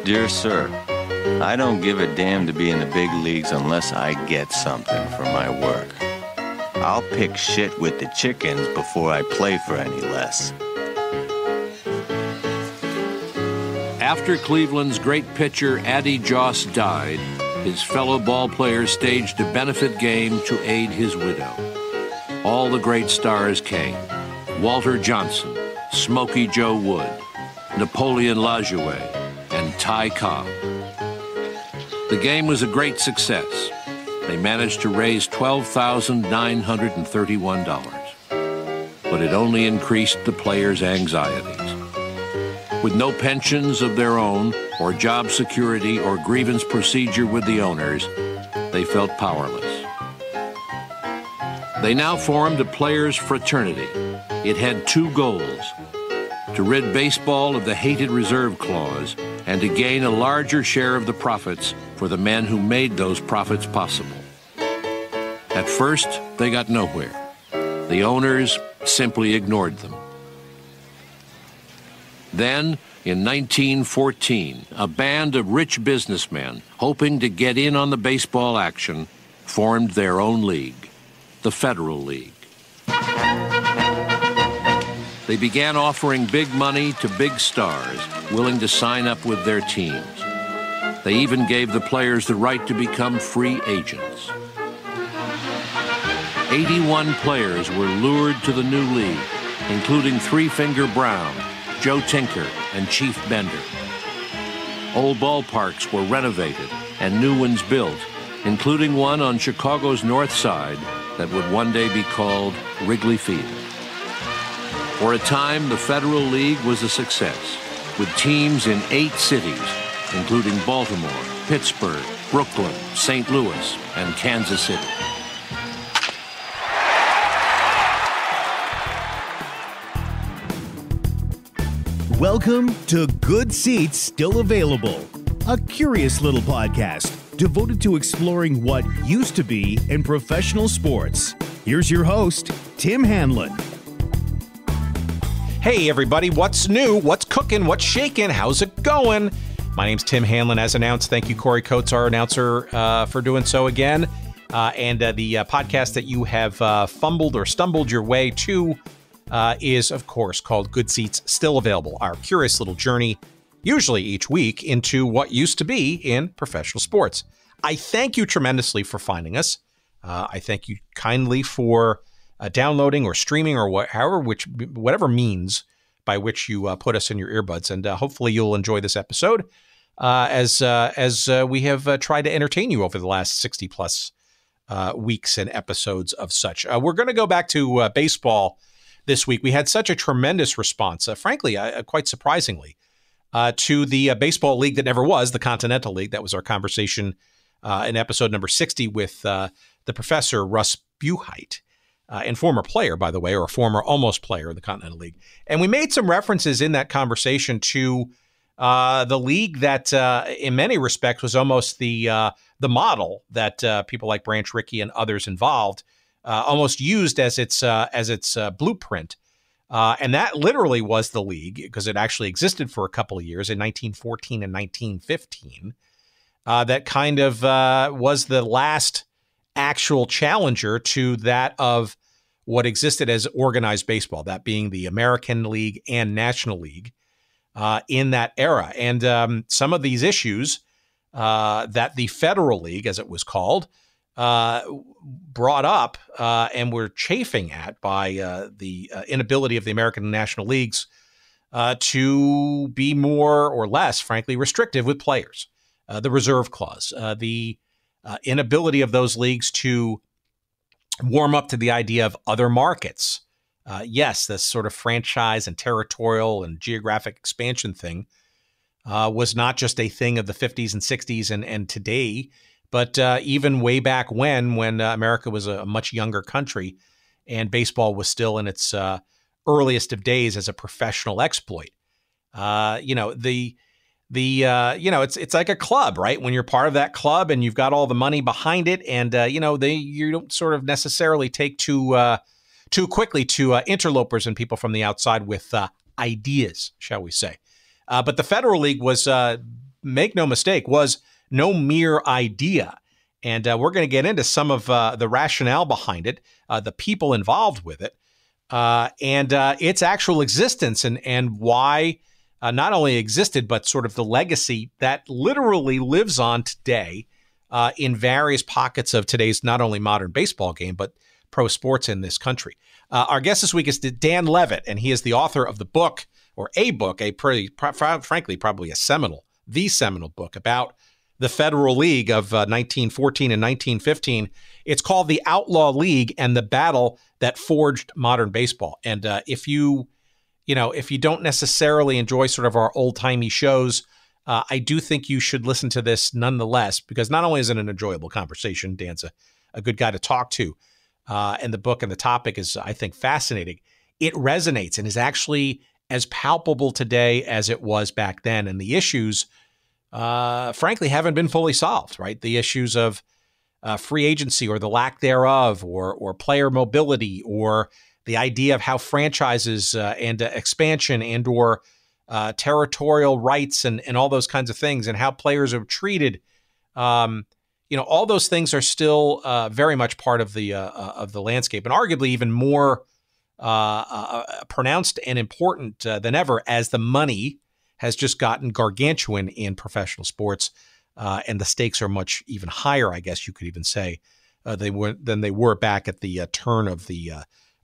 Dear Sir, I don't give a damn to be in the big leagues unless I get something for my work. I'll pick shit with the chickens before I play for any less. After Cleveland's great pitcher Addie Joss died, his fellow ballplayers staged a benefit game to aid his widow. All the great stars came: Walter Johnson, Smokey Joe Wood, Napoleon Lajoie, and Ty Cobb. The game was a great success. They managed to raise $12,931, but it only increased the players' anxieties. With no pensions of their own, or job security, or grievance procedure with the owners, they felt powerless. They now formed a players' fraternity. It had two goals: to rid baseball of the hated reserve clause and to gain a larger share of the profits for the men who made those profits possible. At first, they got nowhere. The owners simply ignored them. Then, in 1914, a band of rich businessmen, hoping to get in on the baseball action, formed their own league, the Federal League. They began offering big money to big stars willing to sign up with their teams. They even gave the players the right to become free agents. 81 players were lured to the new league, including Three Finger Brown, Joe Tinker, and Chief Bender. Old ballparks were renovated and new ones built, including one on Chicago's north side that would one day be called Wrigley Field. For a time, the Federal League was a success, with teams in 8 cities, including Baltimore, Pittsburgh, Brooklyn, St. Louis, and Kansas City. Welcome to Good Seats Still Available, a curious little podcast devoted to exploring what used to be in professional sports. Here's your host, Tim Hanlon. Hey everybody, what's new? What's cooking? What's shaking? How's it going? My name's Tim Hanlon, as announced. Thank you, Corey Coates, our announcer, for doing so again. And the podcast that you have fumbled or stumbled your way to is, of course, called Good Seats Still Available, our curious little journey, usually each week, into what used to be in professional sports. I thank you tremendously for finding us. I thank you kindly for downloading or streaming or whatever means by which you put us in your earbuds. And hopefully you'll enjoy this episode as we have tried to entertain you over the last 60 plus weeks and episodes of such. We're going to go back to baseball this week. We had such a tremendous response, frankly, quite surprisingly, to the baseball league that never was, the Continental League. That was our conversation in episode number 60 with the professor, Russ Buchheit. And former player, by the way, or a former almost player of the Continental League. And we made some references in that conversation to the league that, in many respects, was almost the model that people like Branch Rickey and others involved almost used as its blueprint. And that literally was the league, because it actually existed for a couple of years in 1914 and 1915. That kind of was the last actual challenger to that of what existed as organized baseball, that being the American League and National League in that era. And some of these issues that the Federal League, as it was called, brought up and were chafing at by the inability of the American National Leagues to be more or less, frankly, restrictive with players. The reserve clause, the inability of those leagues to warm up to the idea of other markets. Yes, this sort of franchise and territorial and geographic expansion thing was not just a thing of the 50s and 60s and today, but even way back when America was a much younger country and baseball was still in its earliest of days as a professional exploit. It's like a club, right? When you're part of that club and you've got all the money behind it, and you don't sort of necessarily take too quickly to interlopers and people from the outside with ideas, shall we say? But the Federal League was make no mistake, was no mere idea. And we're going to get into some of the rationale behind it, the people involved with it, and its actual existence and why not only existed, but sort of the legacy that literally lives on today in various pockets of today's not only modern baseball game, but pro sports in this country. Our guest this week is Dan Levitt, and he is the author of the book, or a book, frankly, probably the seminal book about the Federal League of 1914 and 1915. It's called The Outlaw League and the Battle That Forged Modern Baseball. And if you don't necessarily enjoy sort of our old-timey shows, I do think you should listen to this nonetheless, because not only is it an enjoyable conversation, Dan's a good guy to talk to, and the book and the topic is, I think, fascinating. It resonates and is actually as palpable today as it was back then. And the issues, frankly, haven't been fully solved, right? The issues of free agency or the lack thereof, or player mobility, or the idea of how franchises and expansion and or territorial rights and all those kinds of things, and how players are treated. All those things are still very much part of the landscape, and arguably even more pronounced and important than ever, as the money has just gotten gargantuan in professional sports, and the stakes are much even higher, I guess you could even say, than they were back at the turn of the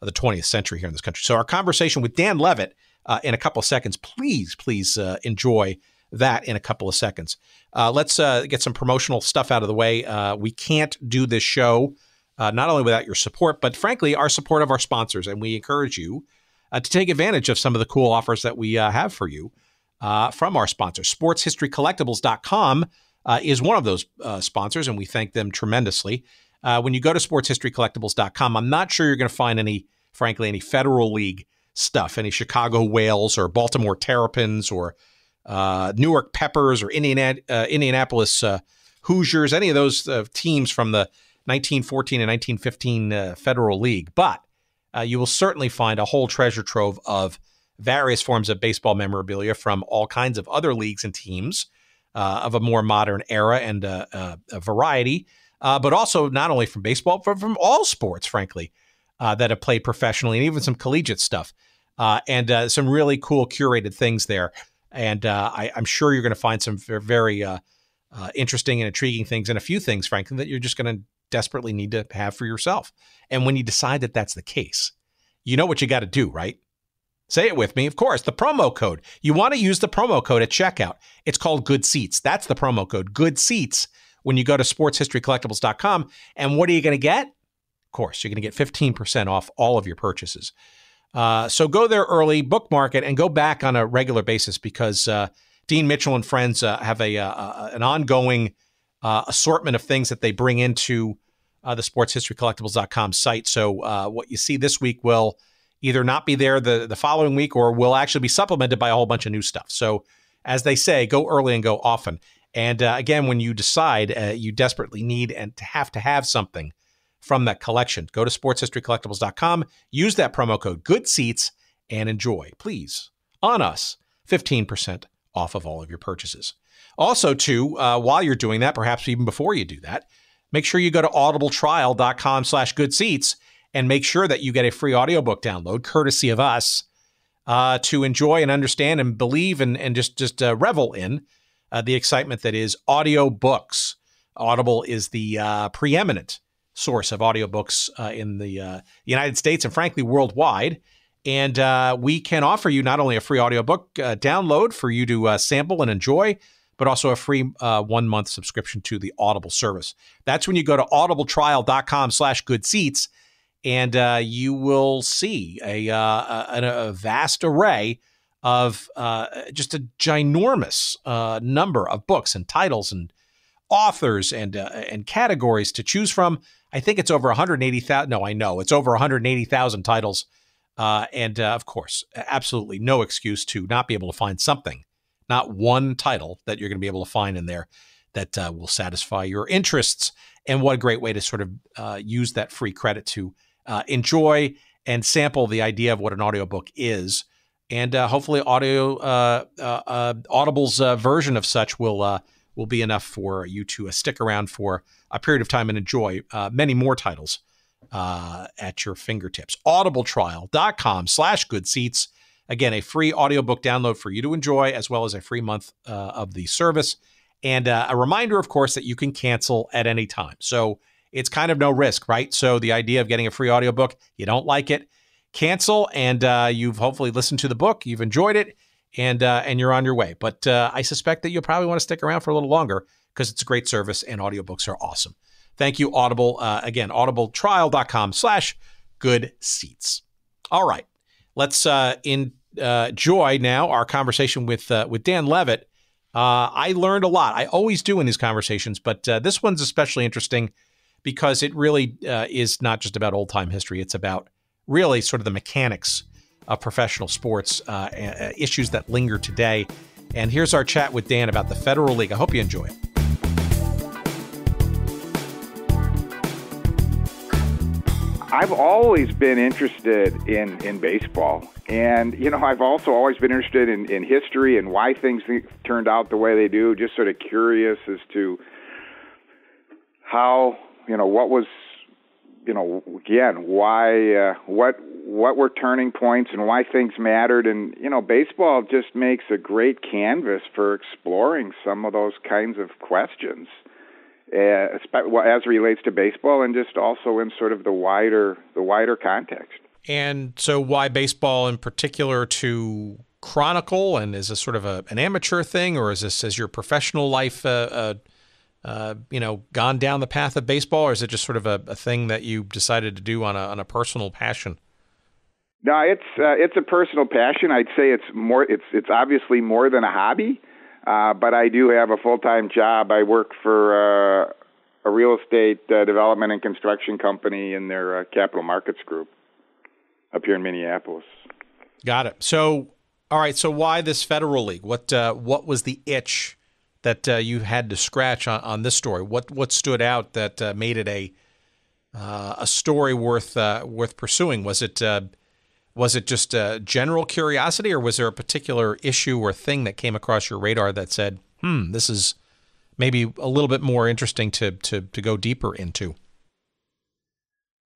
20th century here in this country. So our conversation with Dan Levitt in a couple of seconds. Please enjoy that in a couple of seconds. Let's get some promotional stuff out of the way. We can't do this show not only without your support, but frankly, our support of our sponsors. And we encourage you to take advantage of some of the cool offers that we have for you from our sponsors. SportsHistoryCollectibles.com is one of those sponsors, and we thank them tremendously. When you go to SportsHistoryCollectibles.com, I'm not sure you're going to find any Federal League stuff, any Chicago Whales or Baltimore Terrapins or Newark Peppers or Indianapolis Hoosiers, any of those teams from the 1914 and 1915 Federal League. But you will certainly find a whole treasure trove of various forms of baseball memorabilia from all kinds of other leagues and teams of a more modern era and a variety, but also not only from baseball, but from all sports, frankly, that have played professionally, and even some collegiate stuff, and some really cool curated things there. And I'm sure you're going to find some very interesting and intriguing things, and a few things, frankly, that you're just going to desperately need to have for yourself. And when you decide that that's the case, you know what you got to do, right? Say it with me. Of course, the promo code. You want to use the promo code at checkout. It's called Good Seats. That's the promo code, Good Seats, when you go to SportsHistoryCollectibles.com. And what are you going to get? Of course, you're going to get 15% off all of your purchases. So go there early, bookmark it, and go back on a regular basis, because Dean Mitchell and friends have an ongoing assortment of things that they bring into the SportsHistoryCollectibles.com site. So what you see this week will either not be there the following week, or will actually be supplemented by a whole bunch of new stuff. So as they say, go early and go often. And again, when you decide you desperately need and to have something from that collection, go to SportsHistoryCollectibles.com, use that promo code Good Seats, and enjoy, please, on us, 15% off of all of your purchases. Also, too, while you're doing that, perhaps even before you do that, make sure you go to audibletrial.com/goodseats and make sure that you get a free audiobook download, courtesy of us, to enjoy and understand and believe and just revel in the excitement that is audiobooks. Audible is the preeminent source of audiobooks in the United States and frankly worldwide. And we can offer you not only a free audiobook download for you to sample and enjoy, but also a free 1-month subscription to the Audible service. That's when you go to audibletrial.com/goodseats, and you will see a vast array of just a ginormous number of books and titles and authors and categories to choose from. I think it's over 180,000. No, I know it's over 180,000 titles. And of course, absolutely no excuse to not be able to find something, not one title that you're going to be able to find in there that will satisfy your interests. And what a great way to sort of use that free credit to enjoy and sample the idea of what an audiobook is And hopefully Audible's version of such will be enough for you to stick around for a period of time and enjoy many more titles at your fingertips. audibletrial.com/goodseats. Again, a free audiobook download for you to enjoy, as well as a free month of the service. And a reminder, of course, that you can cancel at any time. So it's kind of no risk, right? So the idea of getting a free audiobook, you don't like it, cancel, and you've hopefully listened to the book, you've enjoyed it, and you're on your way. But I suspect that you'll probably want to stick around for a little longer because it's a great service and audiobooks are awesome. Thank you, Audible. Again, audibletrial.com/goodseats. All right. Let's enjoy now our conversation with Dan Levitt. I learned a lot. I always do in these conversations, but this one's especially interesting because it really is not just about old-time history. It's about really sort of the mechanics of professional sports, issues that linger today. And here's our chat with Dan about the Federal League. I hope you enjoy it. I've always been interested in baseball. And, I've also always been interested in history and why things turned out the way they do, just sort of curious as to how, what was, again, why, what were turning points and why things mattered. And, baseball just makes a great canvas for exploring some of those kinds of questions. As it relates to baseball and just also in sort of the wider context. And so why baseball in particular to chronicle? And is this sort of an amateur thing, or is this, has your professional life, gone down the path of baseball, or is it just sort of a thing that you decided to do on a personal passion? No, it's a personal passion. I'd say it's obviously more than a hobby. But I do have a full-time job. I work for a real estate development and construction company in their capital markets group up here in Minneapolis. Got it. So, all right. So why this Federal League? What was the itch that you had to scratch on this story? What stood out that made it a story worth pursuing? Was it just a general curiosity, or was there a particular issue or thing that came across your radar that said, this is maybe a little bit more interesting to go deeper into?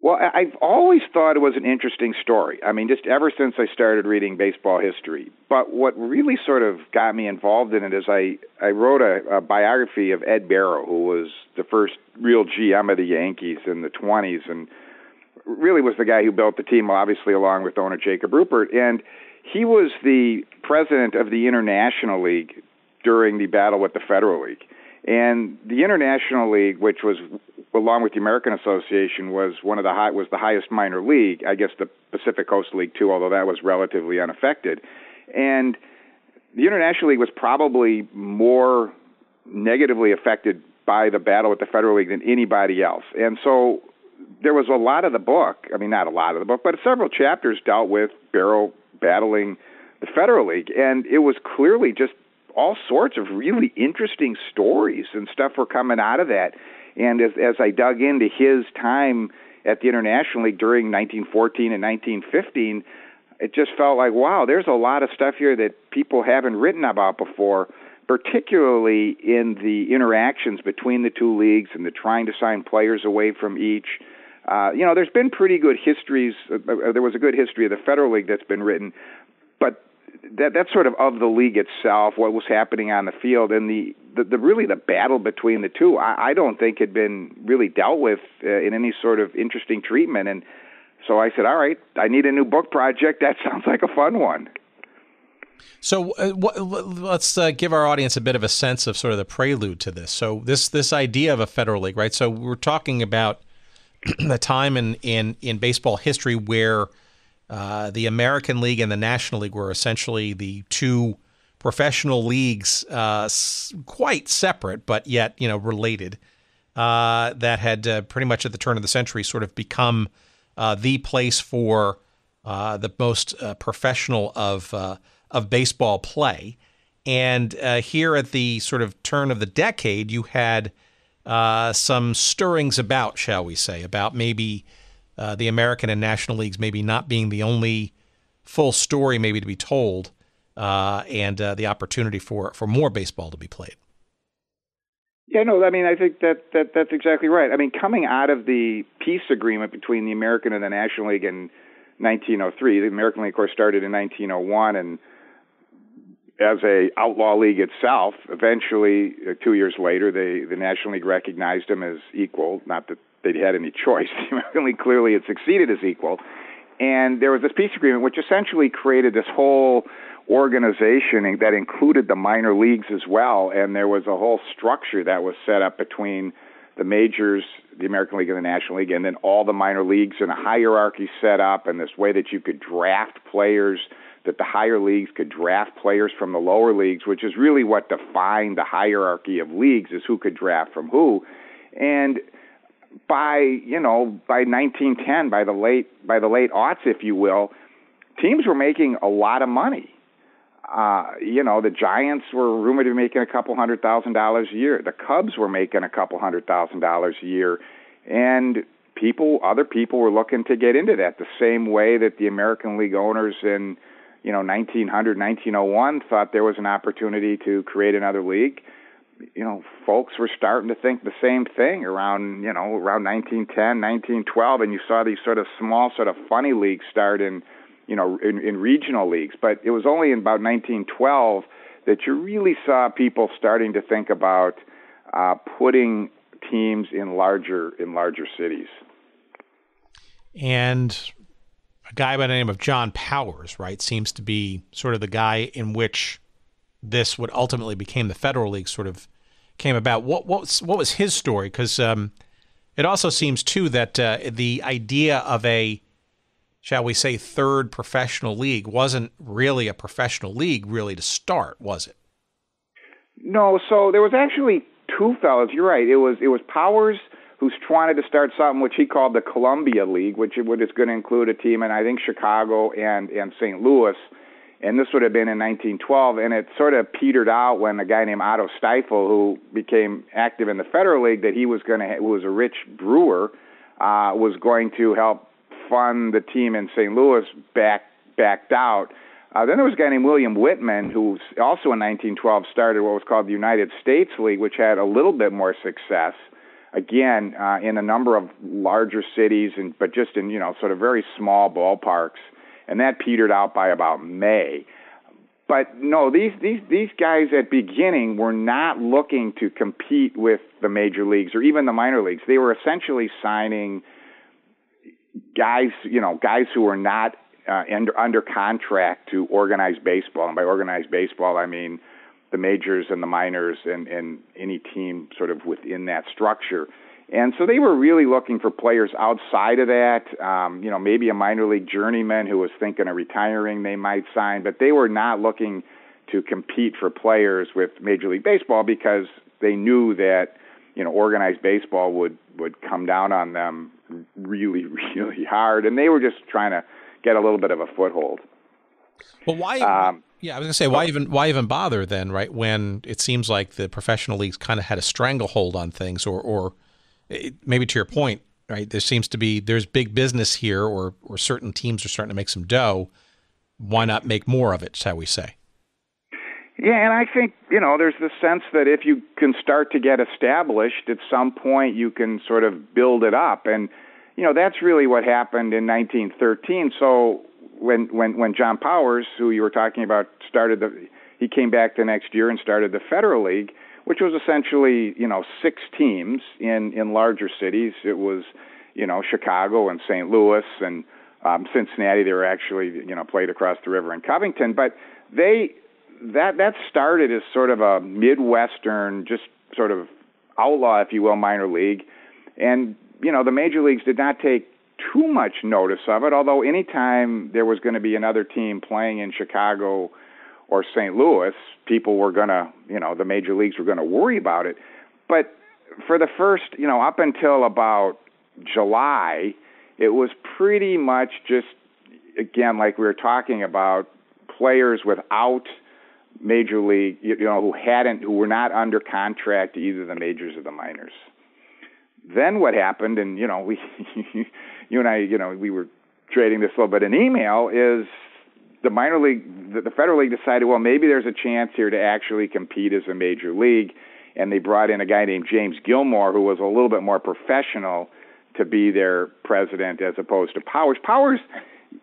Well, I've always thought it was an interesting story. I mean, just ever since I started reading baseball history. But what really sort of got me involved in it is I wrote a biography of Ed Barrow, who was the first real GM of the Yankees in the 1920s, and really was the guy who built the team, obviously, along with owner Jacob Ruppert. And he was the president of the International League during the battle with the Federal League. And the International League, which was, along with the American Association, was the highest minor league. I guess the Pacific Coast League, too, although that was relatively unaffected. And the International League was probably more negatively affected by the battle with the Federal League than anybody else. And so there was a lot of the book, not a lot of the book, but several chapters dealt with Barrow battling the Federal League. And it was clearly just all sorts of really interesting stories and stuff were coming out of that. And as I dug into his time at the International League during 1914 and 1915, it just felt like, wow, there's a lot of stuff here that people haven't written about before, particularly in the interactions between the two leagues and the trying to sign players away from each. There's been pretty good histories. There was a good history of the Federal League that's been written, but that's sort of the league itself, what was happening on the field, and the really the battle between the two, I don't think had been really dealt with in any sort of interesting treatment. And so I said, all right, I need a new book project. That sounds like a fun one. So let's give our audience a bit of a sense of sort of the prelude to this. So this idea of a Federal League, right? So we're talking about the time in baseball history where the American League and the National League were essentially the two professional leagues, quite separate, but yet, related, that had pretty much at the turn of the century sort of become the place for the most professional of baseball play. And here at the sort of turn of the decade, you had some stirrings about, shall we say, about maybe the American and National Leagues maybe not being the only full story maybe to be told, and the opportunity for more baseball to be played. Yeah, no, I mean, I think that's exactly right. I mean, coming out of the peace agreement between the American and the National League in 1903, the American League, of course, started in 1901, and as a outlaw league itself, eventually, 2 years later, the National League recognized them as equal. Not that they had any choice. The American League clearly had succeeded as equal. And there was this peace agreement which essentially created this whole organization that included the minor leagues as well. And there was a whole structure that was set up between the majors, the American League and the National League, and then all the minor leagues, and a hierarchy set up, and this way that you could draft players, that the higher leagues could draft players from the lower leagues, which is really what defined the hierarchy of leagues, is who could draft from who. And by 1910, by the late aughts, if you will, teams were making a lot of money. The Giants were rumored to be making a couple $100,000 a year. The Cubs were making a couple $100,000 a year, and other people were looking to get into that the same way that the American League owners in 1900, 1901 thought there was an opportunity to create another league. Folks were starting to think the same thing around 1910, 1912, and you saw these sort of small, sort of funny leagues start in regional leagues. But it was only in about 1912 that you really saw people starting to think about putting teams in larger cities. And a guy by the name of John Powers, right, seems to be sort of the guy in which this what ultimately became the Federal League sort of came about. What was his story? Because it also seems, too, that the idea of a, shall we say, third professional league wasn't really a professional league really to start, was it? No, so there was actually two fellows. You're right. It was Powers who wanted to start something which he called the Columbia League, which is going to include a team in, I think, Chicago and St. Louis. And this would have been in 1912, and it sort of petered out when a guy named Otto Stiefel, who became active in the Federal League, that he was who was a rich brewer, was going to help fund the team in St. Louis, backed out. Then there was a guy named William Whitman, who also in 1912 started what was called the United States League, which had a little bit more success, again, in a number of larger cities, but just in sort of very small ballparks. And that petered out by about May. But no, these guys at beginning were not looking to compete with the major leagues or even the minor leagues. They were essentially signing guys who were not under contract to organize baseball. And by organized baseball, I mean the majors and the minors and any team sort of within that structure. And so they were really looking for players outside of that, maybe a minor league journeyman who was thinking of retiring they might sign, but they were not looking to compete for players with Major League Baseball because they knew that, organized baseball would come down on them really, really hard, and they were just trying to get a little bit of a foothold. Well, why? I was going to say, why even bother then, right, when it seems like the professional leagues kind of had a stranglehold on things, or maybe to your point, right, there's big business here, or certain teams are starting to make some dough. Why not make more of it, shall we say? Yeah, and I think, there's the sense that if you can start to get established, at some point you can sort of build it up. And, that's really what happened in 1913. So when John Powers, who you were talking about, he came back the next year and started the Federal League, which was essentially, 6 teams in larger cities. It was, Chicago and St. Louis and Cincinnati. They were actually, played across the river in Covington. But that started as sort of a Midwestern, just sort of outlaw, if you will, minor league. And, the major leagues did not take too much notice of it, although anytime there was going to be another team playing in Chicago or St. Louis, people were going to, the major leagues were going to worry about it. But for the first, up until about July, it was pretty much just, again, like we were talking about, players without major league, who were not under contract to either the majors or the minors. Then what happened, and, you and I, we were trading this a little bit in email, is the minor league, the Federal League decided, well, maybe there's a chance here to actually compete as a major league, and they brought in a guy named James Gilmore, who was a little bit more professional, to be their president as opposed to Powers. Powers,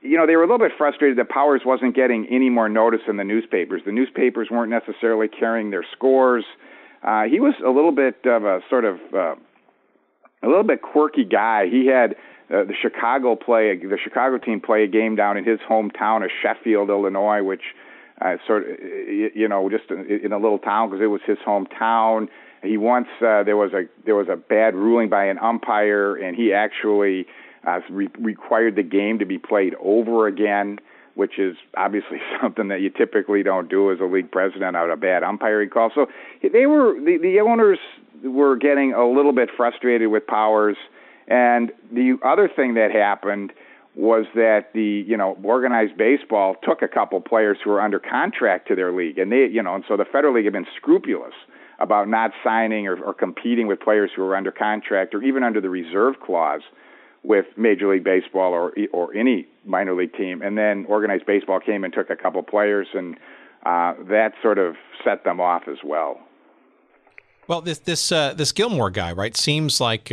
they were a little bit frustrated that Powers wasn't getting any more notice in the newspapers. The newspapers weren't necessarily carrying their scores. He was a little bit of a sort of a little bit quirky guy. He had the Chicago team play a game down in his hometown of Sheffield, Illinois, which just in a little town because it was his hometown. He once there was a bad ruling by an umpire, and he actually required the game to be played over again, which is obviously something that you typically don't do as a league president out of a bad umpiring call. So the owners were getting a little bit frustrated with Powers. And the other thing that happened was that the organized baseball took a couple players who were under contract to their league, and and so the Federal League had been scrupulous about not signing or competing with players who were under contract or even under the reserve clause with Major League Baseball or any minor league team. And then organized baseball came and took a couple players, and that sort of set them off as well. Well, this Gilmore guy, right, seems like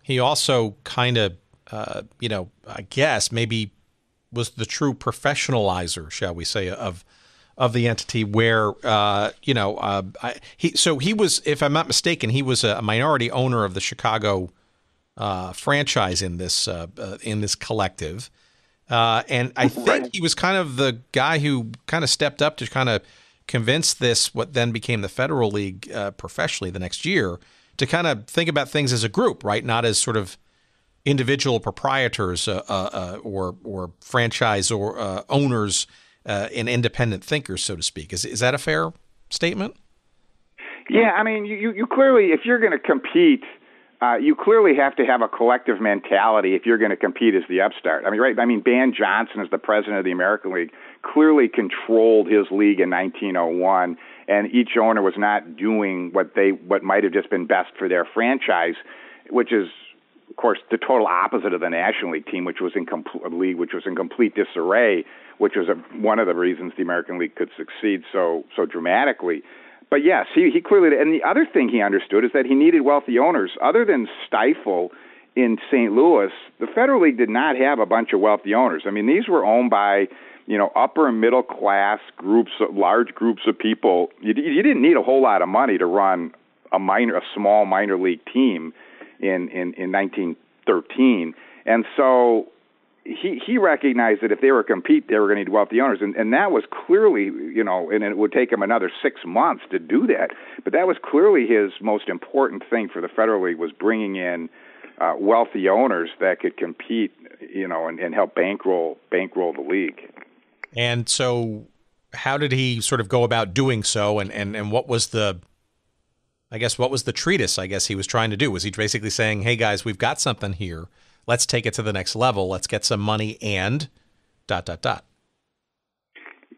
he also kind of, I guess maybe was the true professionalizer, shall we say, of the entity where, he was, if I'm not mistaken, he was a minority owner of the Chicago franchise in this collective. And I think he was kind of the guy who kind of stepped up to kind of convince what then became the Federal League professionally the next year to kind of think about things as a group, right? Not as sort of individual proprietors or franchise or owners and independent thinkers, so to speak. Is that a fair statement? Yeah, I mean, you clearly, if you're going to compete, you clearly have to have a collective mentality if you're going to compete as the upstart. I mean, right? I mean, Ban Johnson, as the president of the American League, clearly controlled his league in 1901, and each owner was not doing what might have just been best for their franchise, which is, of course, the total opposite of the National League team, which was in complete disarray, which was one of the reasons the American League could succeed so dramatically. But yes, he clearly did. And the other thing he understood is that he needed wealthy owners. Other than Stifel in St. Louis, the Federal League did not have a bunch of wealthy owners. I mean, these were owned by, upper and middle class groups, large groups of people. You didn't need a whole lot of money to run a small minor league team in 1913. And so he recognized that if they were to compete, they were going to need wealthy owners. And that was clearly, and it would take him another 6 months to do that. But that was clearly his most important thing for the Federal League, was bringing in wealthy owners that could compete, and help bankroll the league. And so how did he sort of go about doing so? And what was the treatise, he was trying to do? Was he basically saying, hey, guys, we've got something here. Let's take it to the next level. Let's get some money and ...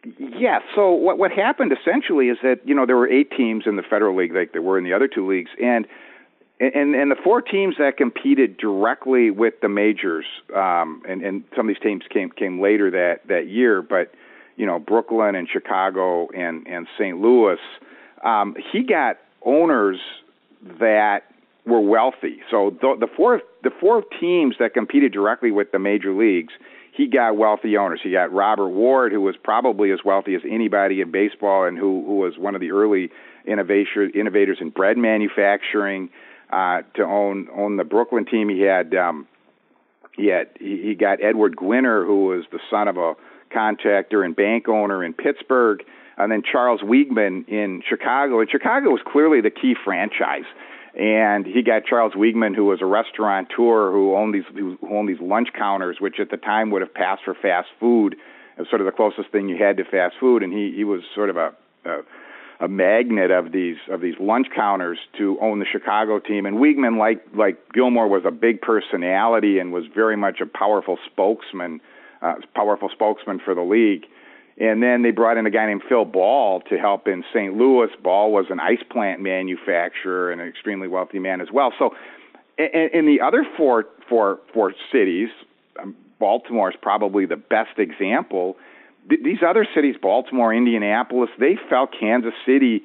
Yeah, so what happened essentially is that, there were 8 teams in the Federal League like there were in the other 2 leagues, and the 4 teams that competed directly with the majors, and some of these teams came later that year, but, Brooklyn and Chicago and St. Louis, he got owners that were wealthy. So the four teams that competed directly with the major leagues, he got wealthy owners. He got Robert Ward, who was probably as wealthy as anybody in baseball, and who was one of the early innovators in bread manufacturing, to own the Brooklyn team. He got Edward Gwinner, who was the son of a contractor and bank owner in Pittsburgh, and then Charles Weeghman in Chicago. And Chicago was clearly the key franchise. And he got Charles Weeghman, who was a restaurateur who owned these lunch counters, which at the time would have passed for fast food. It was sort of the closest thing you had to fast food. And he was sort of a magnet of these lunch counters to own the Chicago team. And Weeghman, like Gilmore, was a big personality and was very much a powerful spokesman for the league. And then they brought in a guy named Phil Ball to help in St. Louis. Ball was an ice plant manufacturer and an extremely wealthy man as well. So in the other four cities, Baltimore is probably the best example. these other cities, Baltimore, Indianapolis, they felt Kansas City,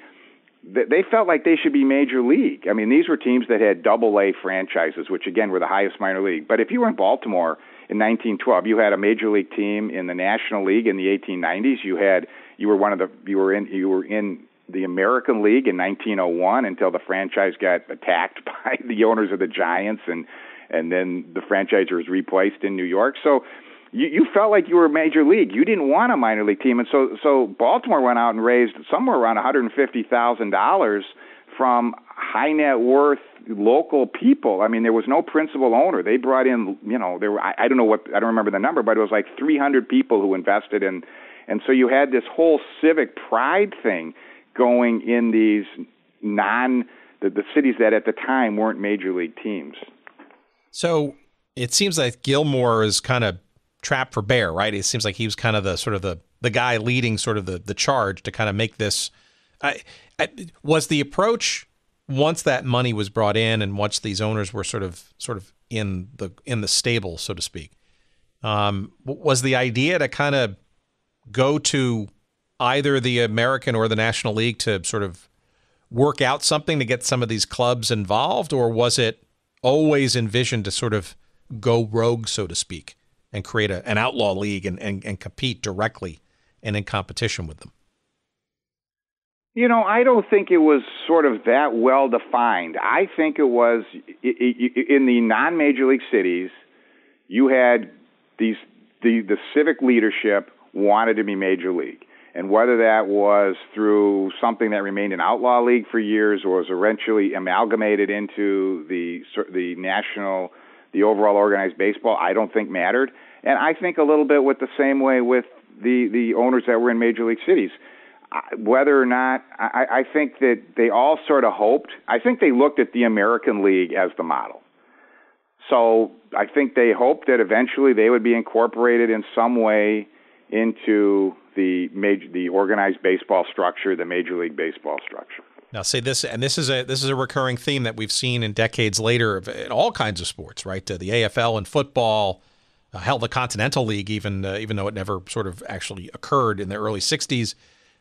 they felt like they should be major league. I mean, these were teams that had double-A franchises, which, again, were the highest minor league. But if you were in Baltimore in 1912, you had a major league team in the National League in the 1890s. You were in the American League in 1901 until the franchise got attacked by the owners of the Giants, and then the franchise was replaced in New York. So you felt like you were a major league. You didn't want a minor league team. And so Baltimore went out and raised somewhere around $150,000 from high net worth local people. I mean, there was no principal owner. They brought in, I don't remember the number, but it was like 300 people who invested in. And so you had this whole civic pride thing going in these the cities that at the time weren't major league teams. So it seems like Gilmore is kind of trapped for bear, right? It seems like he was kind of the guy leading sort of the charge to kind of make this. Was the approach once that money was brought in and once these owners were sort of in the stable, so to speak, was the idea to kind of go to either the American or the National League to sort of work out something to get some of these clubs involved, or was it always envisioned to sort of go rogue, so to speak, and create an outlaw league and compete directly and in competition with them? I don't think it was sort of that well defined. I think it was in the non-major league cities, you had the civic leadership wanted to be major league. And whether that was through something that remained an outlaw league for years or was eventually amalgamated into the overall organized baseball, I don't think mattered. And I think a little bit with the same way with the owners that were in major league cities. Whether or not, I think that they all sort of hoped. I think they looked at the American League as the model. So I think they hoped that eventually they would be incorporated in some way into the organized baseball structure, the Major League Baseball structure. Now, say this, and this is a recurring theme that we've seen in decades later in all kinds of sports, right? The AFL and football, hell, the Continental League, even though it never sort of actually occurred in the early '60s,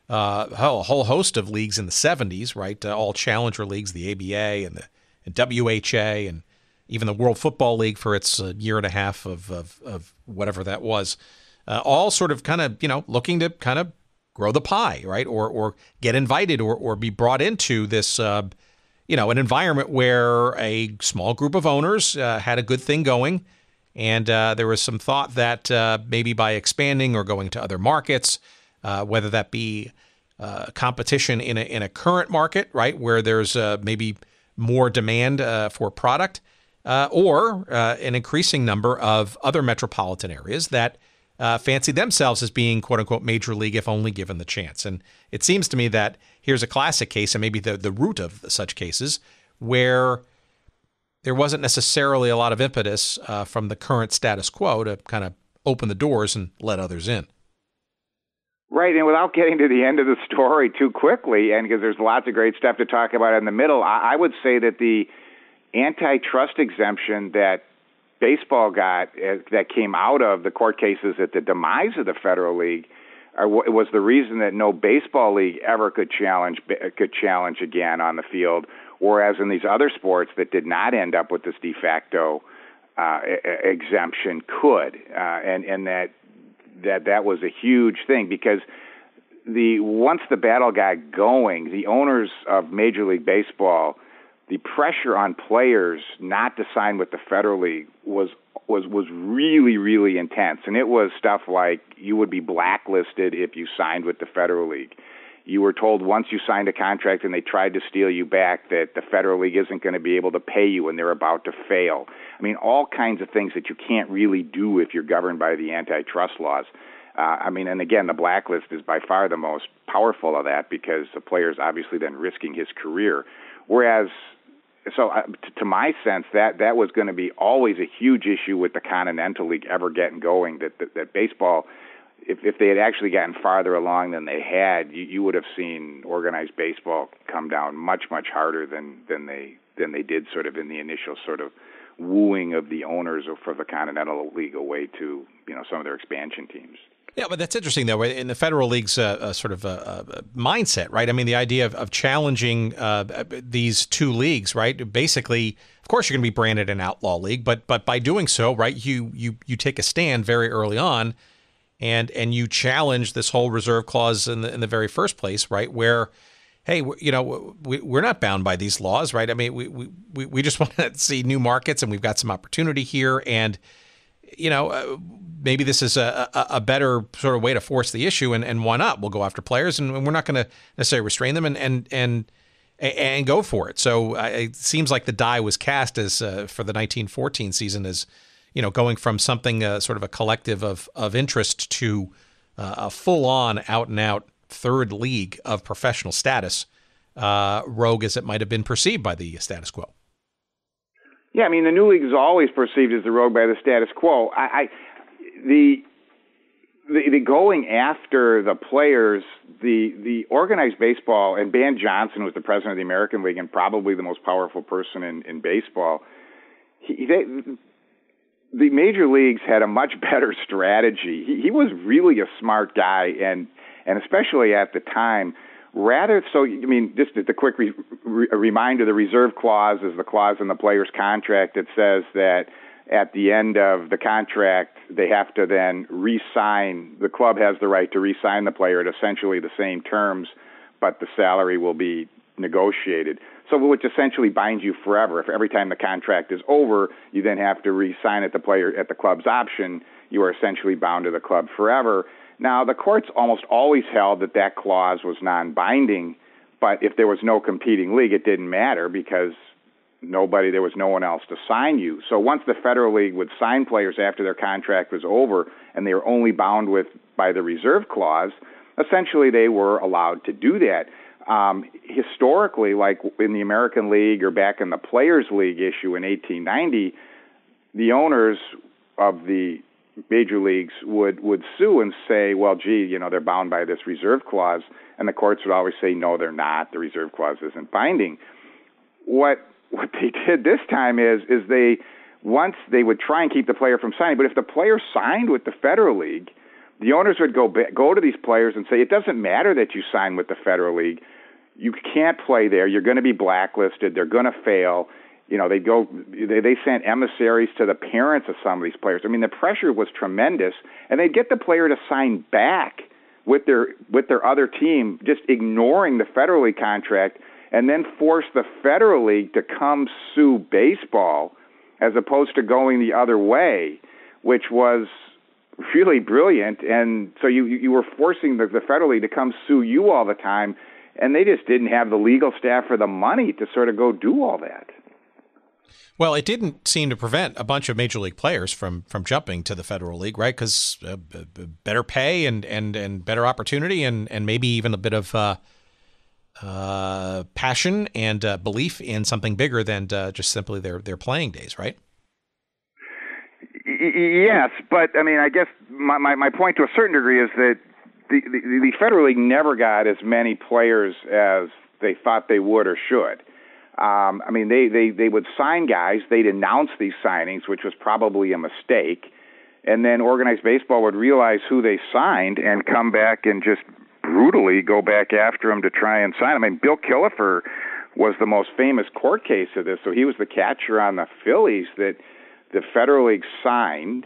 a whole host of leagues in the '70s, right? All challenger leagues, the ABA and the WHA, and even the World Football League for its year and a half of whatever that was. All sort of kind of, looking to kind of grow the pie, right? Or get invited or be brought into this, an environment where a small group of owners had a good thing going. And there was some thought that maybe by expanding or going to other markets, whether that be competition in a current market, right, where there's maybe more demand for product, or an increasing number of other metropolitan areas that fancy themselves as being, quote unquote, major league if only given the chance. And it seems to me that here's a classic case, and maybe the root of such cases, where there wasn't necessarily a lot of impetus from the current status quo to kind of open the doors and let others in. Right, and without getting to the end of the story too quickly, and because there's lots of great stuff to talk about in the middle, I would say that the antitrust exemption that baseball got that came out of the court cases at the demise of the Federal League was the reason that no baseball league ever could challenge again on the field, whereas in these other sports that did not end up with this de facto exemption could, and that was a huge thing because once the battle got going, the owners of Major League Baseball, the pressure on players not to sign with the Federal League was really, really intense. And it was stuff like you would be blacklisted if you signed with the Federal League. You were told once you signed a contract and they tried to steal you back that the Federal League isn't going to be able to pay you and they're about to fail. I mean, all kinds of things that you can't really do if you're governed by the antitrust laws. And again, the blacklist is by far the most powerful of that because the player's obviously then risking his career. Whereas, to my sense, that was going to be always a huge issue with the Continental League ever getting going, that baseball, if they had actually gotten farther along than they had, you would have seen organized baseball come down much, much harder than they did sort of in the initial sort of wooing of the owners for the Continental League away to some of their expansion teams. Yeah, but that's interesting, though, in the Federal League's sort of mindset, right? I mean, the idea of challenging these two leagues, right? Basically, of course, you're going to be branded an outlaw league, but by doing so, right, you take a stand very early on, and you challenge this whole reserve clause in the very first place, right? Where, hey, we're not bound by these laws, right? I mean, we just want to see new markets, and we've got some opportunity here, and maybe this is a better sort of way to force the issue, and why not? We'll go after players, and we're not going to necessarily restrain them, and go for it. So it seems like the die was cast as for the 1914 season as going from something sort of a collective of interest to a full-on, out-and-out third league of professional status, rogue as it might have been perceived by the status quo. Yeah, I mean, the new league is always perceived as the rogue by the status quo. The going after the players, the organized baseball, and Ban Johnson was the president of the American League and probably the most powerful person in baseball. The major leagues had a much better strategy. He was really a smart guy, and especially at the time. Just a quick reminder, the reserve clause is the clause in the player's contract that says that at the end of the contract, they have to then re-sign. The club has the right to re-sign the player at essentially the same terms, but the salary will be negotiated. So which essentially binds you forever. If every time the contract is over, you then have to re-sign at the club's option, you are essentially bound to the club forever. Now, the courts almost always held that clause was non-binding, but if there was no competing league, it didn't matter because there was no one else to sign you. So once the Federal League would sign players after their contract was over and they were only bound by the reserve clause, essentially they were allowed to do that. Historically, like in the American League or back in the Players League issue in 1890, the owners of the major leagues would sue and say, well, gee, they're bound by this reserve clause, and the courts would always say, no, they're not. The reserve clause isn't binding. What they did this time is they would try and keep the player from signing, but if the player signed with the Federal League, the owners would go to these players and say, it doesn't matter that you sign with the Federal League. You can't play there. You're going to be blacklisted. They're going to fail. They sent emissaries to the parents of some of these players. I mean, the pressure was tremendous, and they'd get the player to sign back with their other team, just ignoring the Federal League contract, and then force the Federal League to come sue baseball as opposed to going the other way, which was really brilliant. And so you were forcing the Federal League to come sue you all the time, and they just didn't have the legal staff or the money to sort of go do all that. Well, it didn't seem to prevent a bunch of major league players from jumping to the Federal League, right? Because better pay and better opportunity and maybe even a bit of passion and belief in something bigger than just simply their playing days, right? Yes, but I mean, I guess my point to a certain degree is that the Federal League never got as many players as they thought they would or should. I mean, they would sign guys. They'd announce these signings, which was probably a mistake. And then organized baseball would realize who they signed and come back and just brutally go back after them to try and sign them. I mean, Bill Killefer was the most famous court case of this. So he was the catcher on the Phillies that the Federal League signed.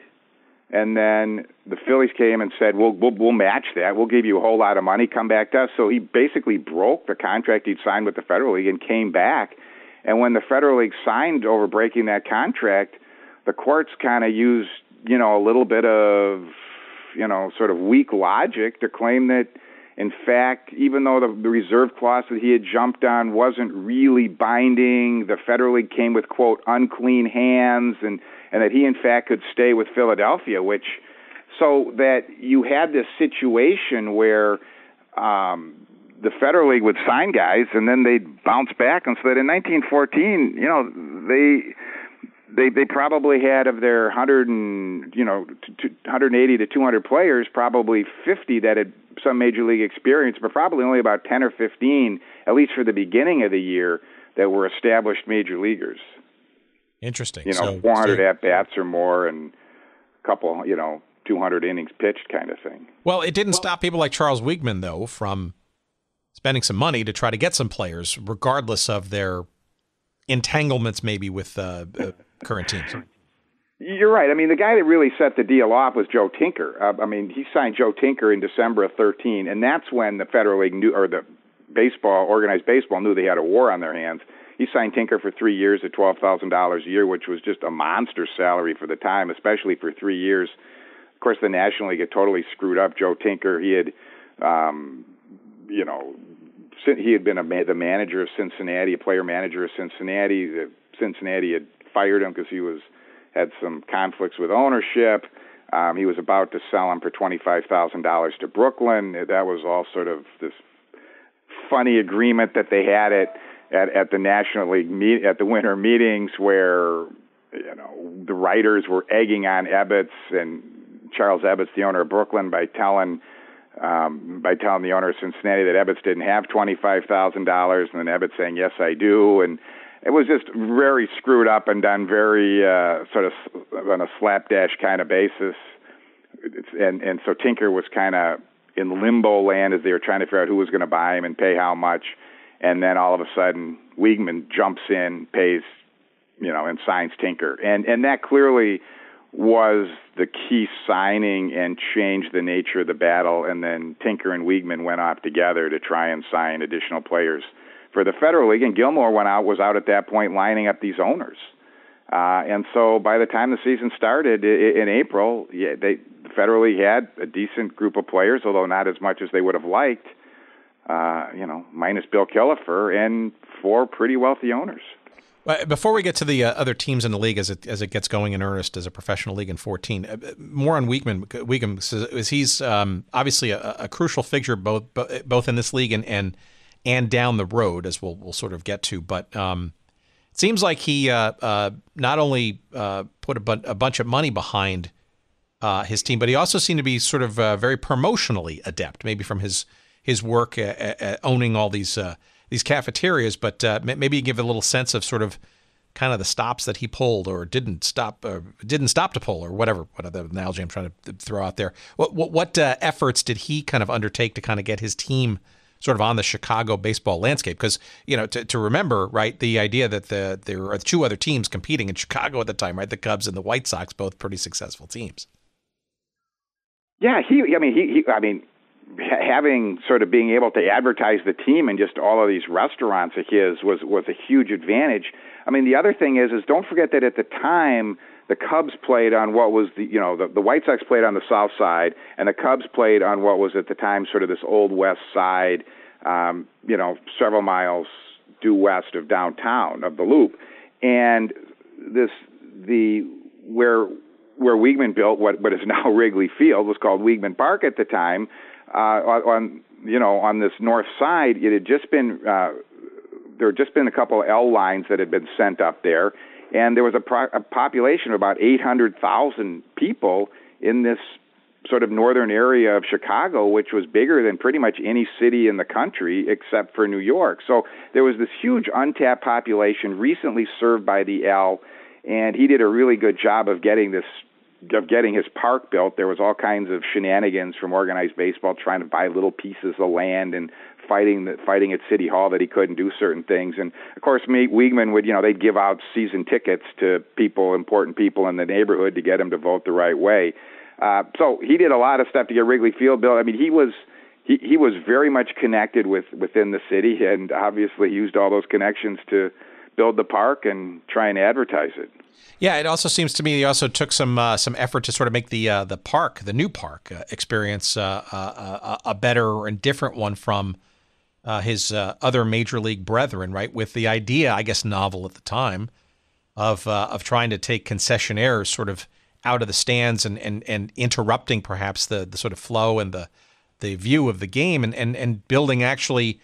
And then the Phillies came and said, we'll match that. We'll give you a whole lot of money. Come back to us. So he basically broke the contract he'd signed with the Federal League and came back. And when the Federal League signed over breaking that contract, the courts kind of used, a little bit of, sort of weak logic to claim that, in fact, even though the reserve clause that he had jumped on wasn't really binding, the Federal League came with, quote, unclean hands, and that he, in fact, could stay with Philadelphia, so that you had this situation where the Federal League would sign guys, and then they'd bounce back, and so that in 1914, they probably had of their 180 to 200 players, probably 50 that had some major league experience, but probably only about 10 or 15, at least for the beginning of the year, that were established major leaguers. Interesting. 400 at-bats or more and a couple, 200 innings pitched kind of thing. Well, it didn't stop people like Charles Weeghman, though, from spending some money to try to get some players, regardless of their entanglements maybe with current teams. You're right. I mean, the guy that really set the deal off was Joe Tinker. He signed Joe Tinker in December of 2013, and that's when the Federal League knew, or the organized baseball knew they had a war on their hands. He signed Tinker for 3 years at $12,000 a year, which was just a monster salary for the time, especially for 3 years. Of course, the National League had totally screwed up Joe Tinker. He had, he had been the manager of Cincinnati, a player manager of Cincinnati. Cincinnati had fired him because he had some conflicts with ownership. He was about to sell him for $25,000 to Brooklyn. That was all sort of this funny agreement that they had at the National League at the winter meetings, where the writers were egging on Ebbets and Charles Ebbets, the owner of Brooklyn, by telling the owner of Cincinnati that Ebbets didn't have $25,000, and then Ebbets saying, "Yes, I do," and it was just very screwed up and done very sort of on a slapdash kind of basis. And so Tinker was kind of in limbo land as they were trying to figure out who was going to buy him and pay how much. And then all of a sudden, Weeghman jumps in, pays, and signs Tinker. And that clearly was the key signing and changed the nature of the battle. And then Tinker and Weeghman went off together to try and sign additional players for the Federal League, and Gilmore was out at that point lining up these owners. And so by the time the season started in April, the Federal League had a decent group of players, although not as much as they would have liked, minus Bill Killefer, and 4 pretty wealthy owners. Before we get to the other teams in the league as it gets going in earnest as a professional league in 14, more on Weeghman. Weeghman, he's obviously a crucial figure both in this league and down the road, as we'll sort of get to. But it seems like he not only put a bunch of money behind his team, but he also seemed to be sort of very promotionally adept, maybe from his work at owning all these cafeterias. But maybe give a little sense of sort of kind of the stops that he pulled or didn't stop to pull, or whatever other analogy I'm trying to throw out there. What efforts did he kind of undertake to kind of get his team sort of on the Chicago baseball landscape? Because, to remember, right, the idea that there are 2 other teams competing in Chicago at the time, right, the Cubs and the White Sox, both pretty successful teams. Yeah, having sort of being able to advertise the team in just all of these restaurants of his was a huge advantage. I mean, the other thing is don't forget that at the time, the Cubs played on what was the White Sox played on the south side, and the Cubs played on what was at the time sort of this old west side, several miles due west of downtown, of the Loop. And where Weeghman built what is now Wrigley Field was called Weeghman Park at the time. On this north side, it had just been there had just been a couple of L lines that had been sent up there. And there was a population of about 800,000 people in this sort of northern area of Chicago, which was bigger than pretty much any city in the country except for New York. So there was this huge untapped population recently served by the L, and he did a really good job of getting his park built. There was all kinds of shenanigans from organized baseball trying to buy little pieces of land and fighting at City Hall that he couldn't do certain things. And of course, Weeghman would, they'd give out season tickets to important people in the neighborhood to get them to vote the right way. So he did a lot of stuff to get Wrigley Field built. I mean, he was very much connected within the city, and obviously used all those connections to build the park and try and advertise it. Yeah, it also seems to me he also took some effort to sort of make the new park experience a better and different one from his other major league brethren, right? With the idea, I guess, novel at the time, of trying to take concessionaires sort of out of the stands and interrupting perhaps the sort of flow and the view of the game, and building actually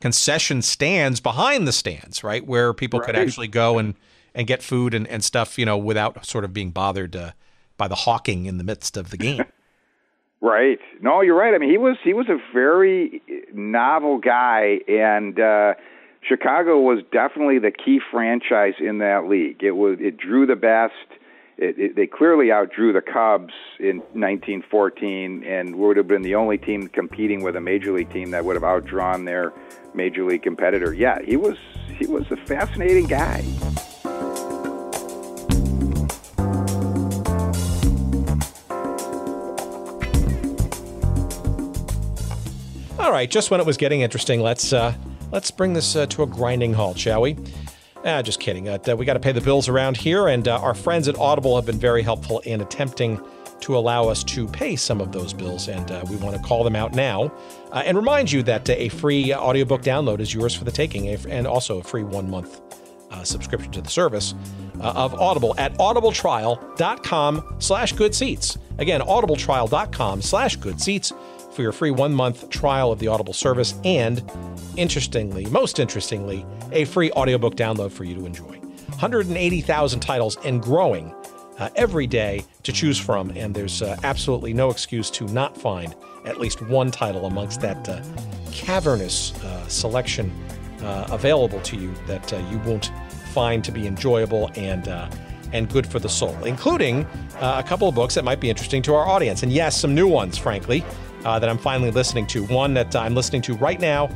concession stands behind the stands, right, where people could actually go and get food and stuff, without sort of being bothered by the hawking in the midst of the game. Right. No, you're right. I mean, he was a very novel guy, and Chicago was definitely the key franchise in that league. It drew the best. they clearly outdrew the Cubs in 1914 and would have been the only team competing with a major league team that would have outdrawn their major league competitor. Yeah, he was a fascinating guy. All right, just when it was getting interesting, let's bring this to a grinding halt, shall we? Just kidding. We got to pay the bills around here, and our friends at Audible have been very helpful in attempting to allow us to pay some of those bills, and we want to call them out now and remind you that a free audiobook download is yours for the taking, and also a free 1-month subscription to the service of Audible at audibletrial.com/goodseats. Again, audibletrial.com/goodseats for your free 1-month trial of the Audible service, and most interestingly, a free audiobook download for you to enjoy. 180,000 titles and growing every day to choose from, and there's absolutely no excuse to not find at least one title amongst that cavernous selection available to you that you won't find to be enjoyable and good for the soul, including a couple of books that might be interesting to our audience. And yes, some new ones, frankly, that I'm finally listening to. One that I'm listening to right now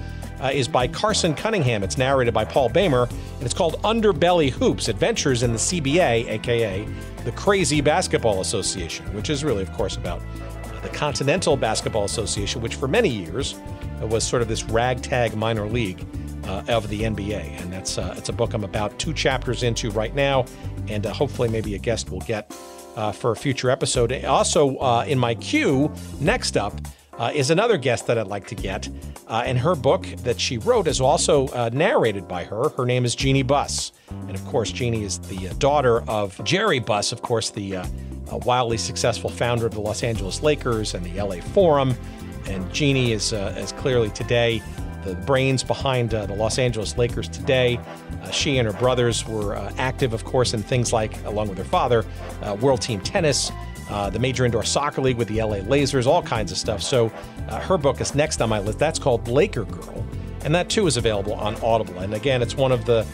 is by Carson Cunningham. It's narrated by Paul Bamer, and it's called Underbelly Hoops, Adventures in the CBA, a.k.a. the Crazy Basketball Association, which is really, of course, about the Continental Basketball Association, which for many years was sort of this ragtag minor league of the NBA. And it's a book I'm about 2 chapters into right now, and hopefully maybe a guest will get for a future episode. Also, in my queue, next up, is another guest that I'd like to get, and her book that she wrote is also narrated by her. Her name is Jeannie Buss, and of course, Jeannie is the daughter of Jerry Buss, of course, the wildly successful founder of the Los Angeles Lakers and the LA Forum, and Jeannie is clearly today the brains behind the Los Angeles Lakers today. She and her brothers were active, of course, in things like, along with her father, World Team Tennis, the Major Indoor Soccer League with the LA Lasers, all kinds of stuff. So her book is next on my list. That's called Laker Girl, and that too is available on Audible. And again, it's one of the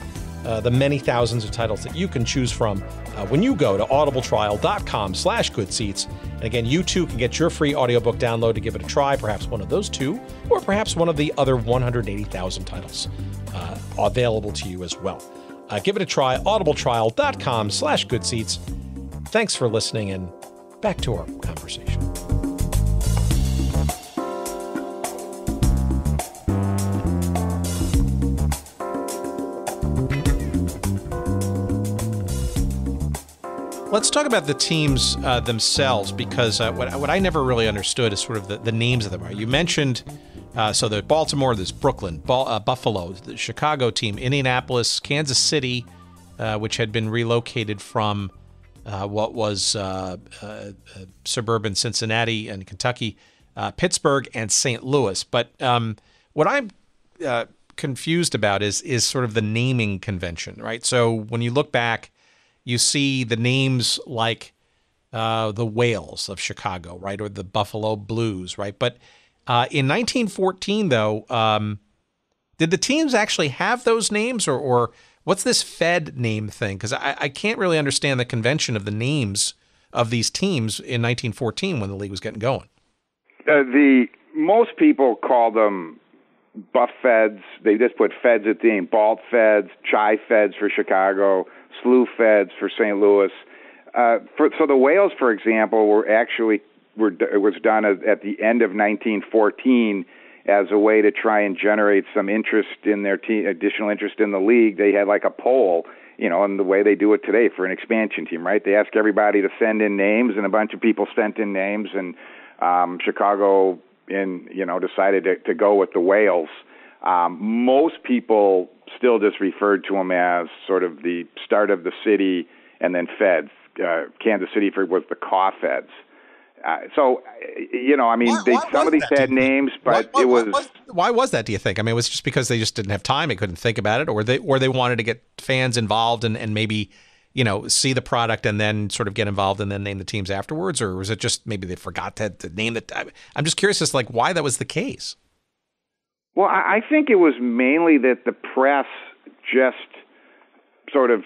many thousands of titles that you can choose from when you go to audibletrial.com/goodseats. And again, you too can get your free audiobook download to give it a try, perhaps one of those 2, or perhaps one of the other 180,000 titles available to you as well. Give it a try, audibletrial.com/goodseats. Thanks for listening, and back to our conversation. Let's talk about the teams themselves, because what I never really understood is sort of the names of them. You mentioned, so there's Baltimore, there's Brooklyn, Buffalo, the Chicago team, Indianapolis, Kansas City, which had been relocated from what was suburban Cincinnati and Kentucky, Pittsburgh and St. Louis. But what I'm confused about is sort of the naming convention, right? So when you look back, you see the names like the Whales of Chicago, right, or the Buffalo Blues, right? But in 1914, though, did the teams actually have those names, or what's this Fed name thing? Because I can't really understand the convention of the names of these teams in 1914 when the league was getting going. Most people call them Buff Feds. They just put Feds at the end. Balt Feds, Chi Feds for Chicago, Slew Feds for St. Louis. So the Whales, for example, it was done at the end of 1914 as a way to try and generate some interest in their team, additional interest in the league. They had like a poll, and the way they do it today for an expansion team, right? They ask everybody to send in names, and a bunch of people sent in names, and Chicago decided to go with the Whales. Most people still just referred to them as sort of the start of the city, and then Feds. Kansas City was the Caw Feds. Some of these had names, but Why was that, do you think? I mean, it was just because they just didn't have time, they couldn't think about it, or they wanted to get fans involved and maybe, see the product and then sort of get involved and then name the teams afterwards, or was it just maybe they forgot to name the time? I'm just curious as to why that was the case. Well, I think it was mainly that the press just sort of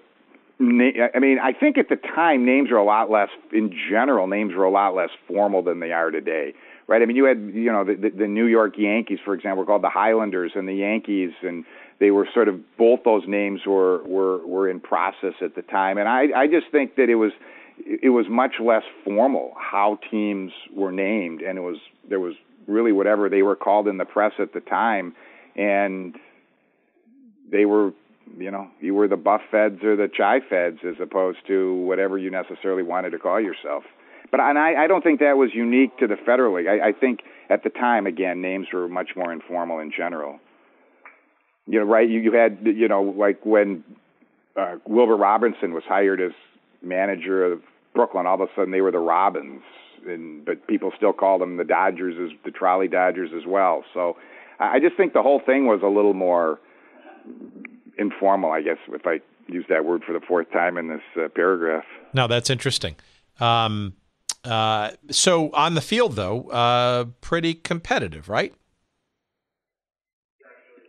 I mean, I think at the time names were a lot less, in general, names were a lot less formal than they are today, right? I mean, you had, the New York Yankees, for example, were called the Highlanders, and the Yankees, and they were sort of, both those names were in process at the time. And I just think that it was much less formal how teams were named, and there was really whatever they were called in the press at the time, and they were, you were the Buff Feds or the Chi Feds as opposed to whatever you necessarily wanted to call yourself. But I don't think that was unique to the Federal League. I think at the time, again, names were much more informal in general. Right? You had, like when Wilbur Robinson was hired as manager of Brooklyn, all of a sudden they were the Robins, but people still called them the Dodgers, as the Trolley Dodgers as well. So I just think the whole thing was a little more informal, I guess, if I use that word for the fourth time in this paragraph. No, that's interesting. So on the field, though, pretty competitive, right?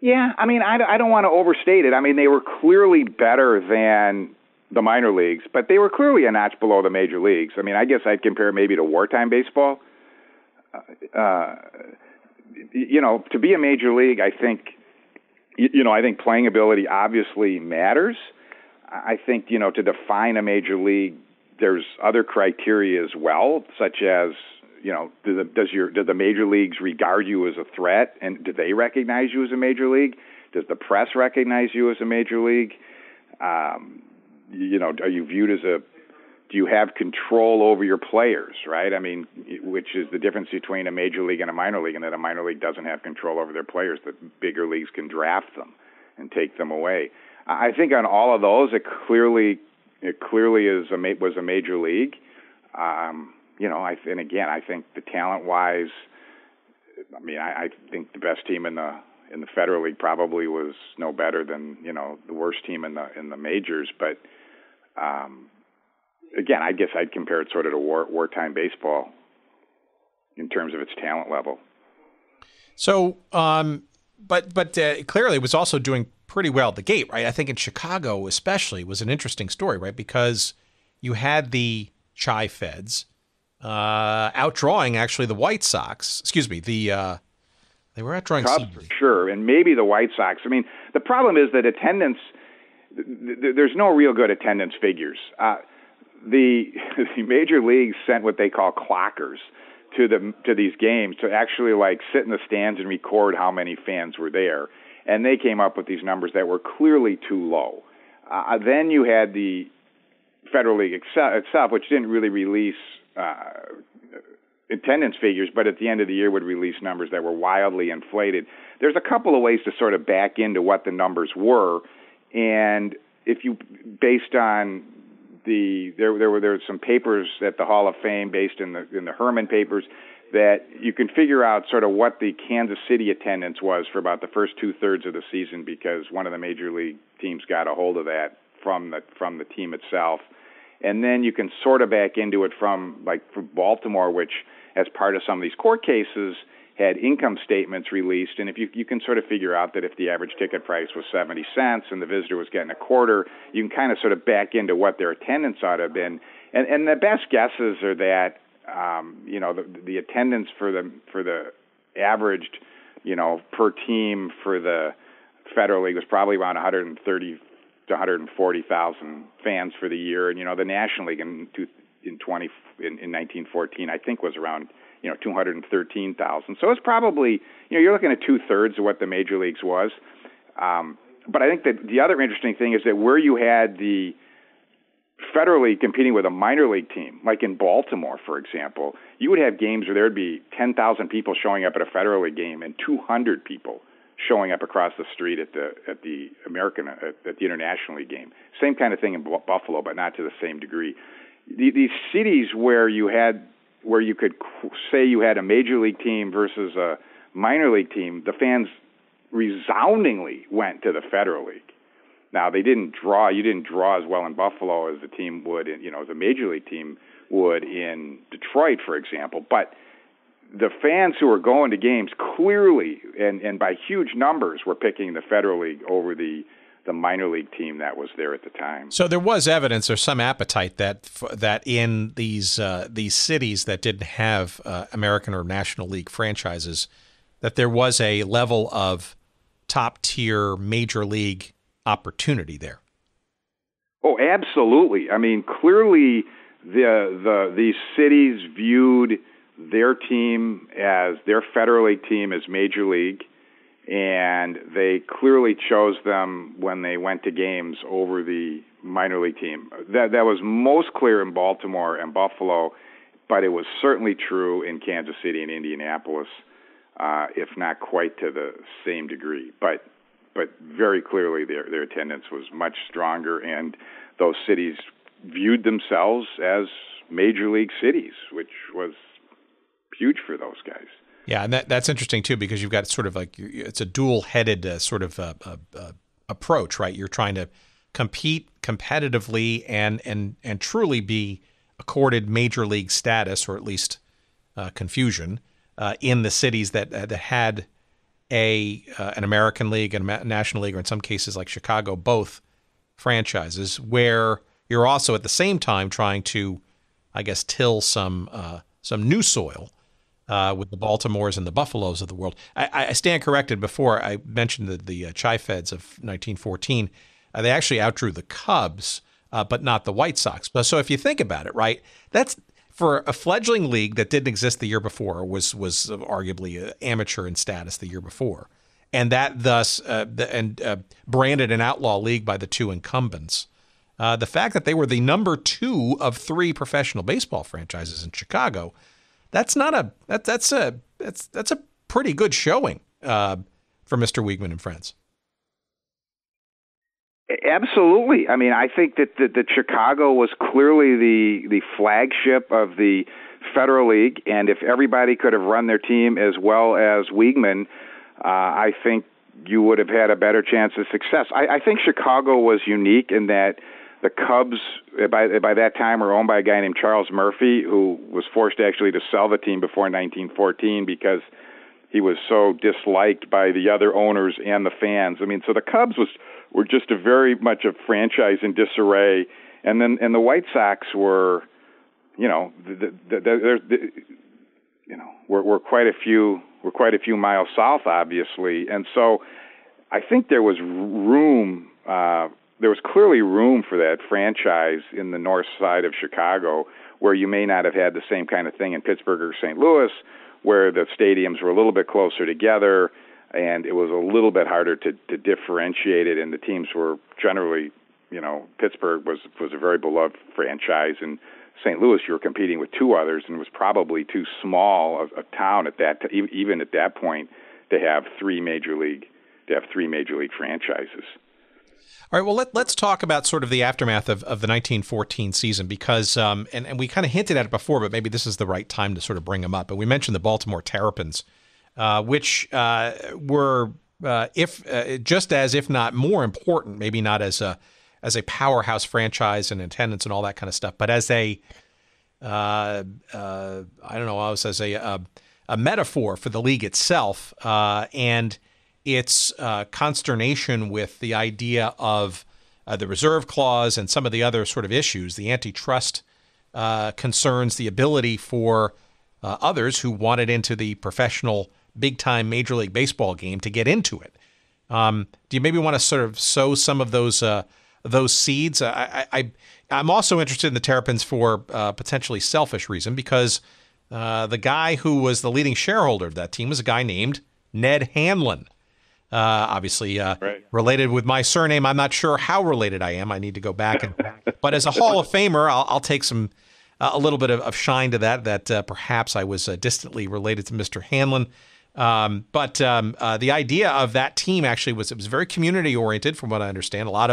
Yeah, I mean, I don't want to overstate it. I mean, they were clearly better than the minor leagues, but they were clearly a notch below the major leagues. I mean, I guess I'd compare maybe to wartime baseball. To be a major league, I think, I think playing ability obviously matters. I think, to define a major league, there's other criteria as well, such as, do the major leagues regard you as a threat, and do they recognize you as a major league? Does the press recognize you as a major league? Are you viewed as do you have control over your players, right? I mean, which is the difference between a major league and a minor league, and that a minor league doesn't have control over their players. The bigger leagues can draft them and take them away. I think on all of those, it clearly was a major league. I think the talent-wise, I mean, I think the best team in the Federal League probably was no better than the worst team in the majors. But again, I guess I'd compare it sort of to wartime baseball in terms of its talent level. So, but clearly it was also doing pretty well at the gate, right? I think in Chicago especially was an interesting story, right? Because you had the Chi Feds outdrawing actually the White Sox. Excuse me, they were outdrawing Cubs somebody. For sure, and maybe the White Sox. I mean, the problem is that attendance. There's no real good attendance figures. The major leagues sent what they call clockers to these games to actually sit in the stands and record how many fans were there, and they came up with these numbers that were clearly too low. Then you had the Federal League itself, which didn't really release attendance figures, but at the end of the year would release numbers that were wildly inflated. There's a couple of ways to sort of back into what the numbers were, and if you based on there were some papers at the Hall of Fame based in the Herman papers that you can figure out sort of what the Kansas City attendance was for about the first 2/3 of the season, because one of the major league teams got a hold of that from the team itself. And then you can sort of back into it from Baltimore, which as part of some of these court cases had income statements released. And if you can sort of figure out that if the average ticket price was 70 cents and the visitor was getting a quarter, you can kind of sort of back into what their attendance ought to have been. And the best guesses are that, the attendance for the averaged, per team for the Federal League was probably around 130 to 140,000 fans for the year. And, the National League in 1914, I think was around, 213,000. So it's probably, you're looking at 2/3 of what the major leagues was. But I think that the other interesting thing is that where you had the Federal League competing with a minor league team, like in Baltimore, for example, you would have games where there would be 10,000 people showing up at a Federal League game and 200 people showing up across the street at the International League game. Same kind of thing in Buffalo, but not to the same degree. These cities where you could say you had a major league team versus a minor league team, the fans resoundingly went to the Federal League. Now, you didn't draw as well in Buffalo as the team would, as a major league team would in Detroit, for example. But the fans who were going to games clearly and by huge numbers were picking the Federal League over the minor league team that was there at the time. So there was evidence or some appetite that in these cities that didn't have American or National League franchises, that there was a level of top-tier major league opportunity there. Oh, absolutely. I mean, clearly these cities viewed their team as their Federal League team as Major League, and they clearly chose them when they went to games over the minor league team. That was most clear in Baltimore and Buffalo, but it was certainly true in Kansas City and Indianapolis, if not quite to the same degree. But very clearly their attendance was much stronger, and those cities viewed themselves as major league cities, which was huge for those guys. Yeah, and that's interesting too, because you've got sort of like it's a dual-headed sort of approach, right? You're trying to compete competitively and truly be accorded major league status, or at least confusion, in the cities that had an American League and a National League, or in some cases like Chicago, both franchises, where you're also at the same time trying to, I guess, till some new soil with the Baltimores and the Buffaloes of the world. I stand corrected. Before I mentioned the Chi-Feds of 1914. They actually outdrew the Cubs, but not the White Sox. So if you think about it, right, that's for a fledgling league that didn't exist the year before, was arguably amateur in status the year before, and that thus branded an outlaw league by the two incumbents. The fact that they were the number 2 of 3 professional baseball franchises in Chicago, that's a pretty good showing for Mr. Weeghman and friends. Absolutely. I mean, I think that Chicago was clearly the flagship of the Federal League, and if everybody could have run their team as well as Weeghman, I think you would have had a better chance of success. I think Chicago was unique in that the Cubs, by that time, were owned by a guy named Charles Murphy, who was forced actually to sell the team before 1914 because he was so disliked by the other owners and the fans. I mean, so the Cubs were just a very much a franchise in disarray, and the White Sox were, we're quite a few miles south, obviously, and so I think there was room. There was clearly room for that franchise in the north side of Chicago, where you may not have had the same kind of thing in Pittsburgh or St. Louis, where the stadiums were a little bit closer together, and it was a little bit harder to differentiate it, and the teams were generally, Pittsburgh was a very beloved franchise, and St. Louis, you were competing with 2 others, and it was probably too small a town at that even at that point to have 3 major league franchises. All right, well, let's talk about sort of the aftermath of the 1914 season, because and we kind of hinted at it before, but maybe this is the right time to sort of bring them up. But we mentioned the Baltimore Terrapins, which were if not more important, maybe not as a powerhouse franchise and attendance and all that kind of stuff, but as a metaphor for the league itself and its consternation with the idea of the reserve clause and some of the other sort of issues, the antitrust concerns, the ability for others who wanted into the professional big-time Major League Baseball game to get into it. Do you maybe want to sort of sow some of those seeds? I'm also interested in the Terrapins for potentially selfish reason, because the guy who was the leading shareholder of that team was a guy named Ned Hanlon. Obviously, right. Related with my surname. I'm not sure how related I am. I need to go back. But as a Hall of Famer, I'll take a little bit of shine to that perhaps I was distantly related to Mr. Hanlon. But the idea of that team actually was very community oriented, from what I understand. A lot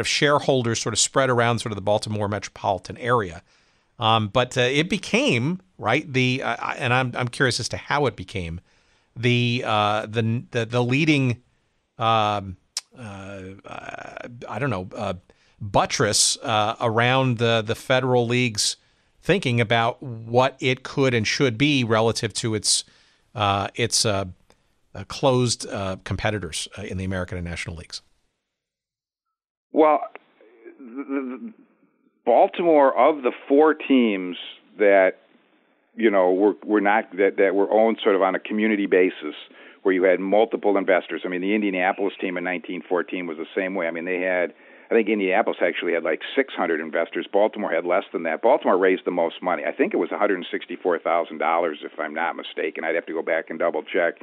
of shareholders sort of spread around sort of the Baltimore metropolitan area. But it became and I'm curious as to how it became the leading buttress around the Federal League's thinking about what it could and should be relative to its closed competitors in the American and National Leagues. Well, Baltimore, of the four teams that were not that were owned sort of on a community basis, where you had multiple investors. I mean, the Indianapolis team in 1914 was the same way. I mean, I think Indianapolis actually had like 600 investors. Baltimore had less than that. Baltimore raised the most money. I think it was $164,000, if I'm not mistaken. I'd have to go back and double check.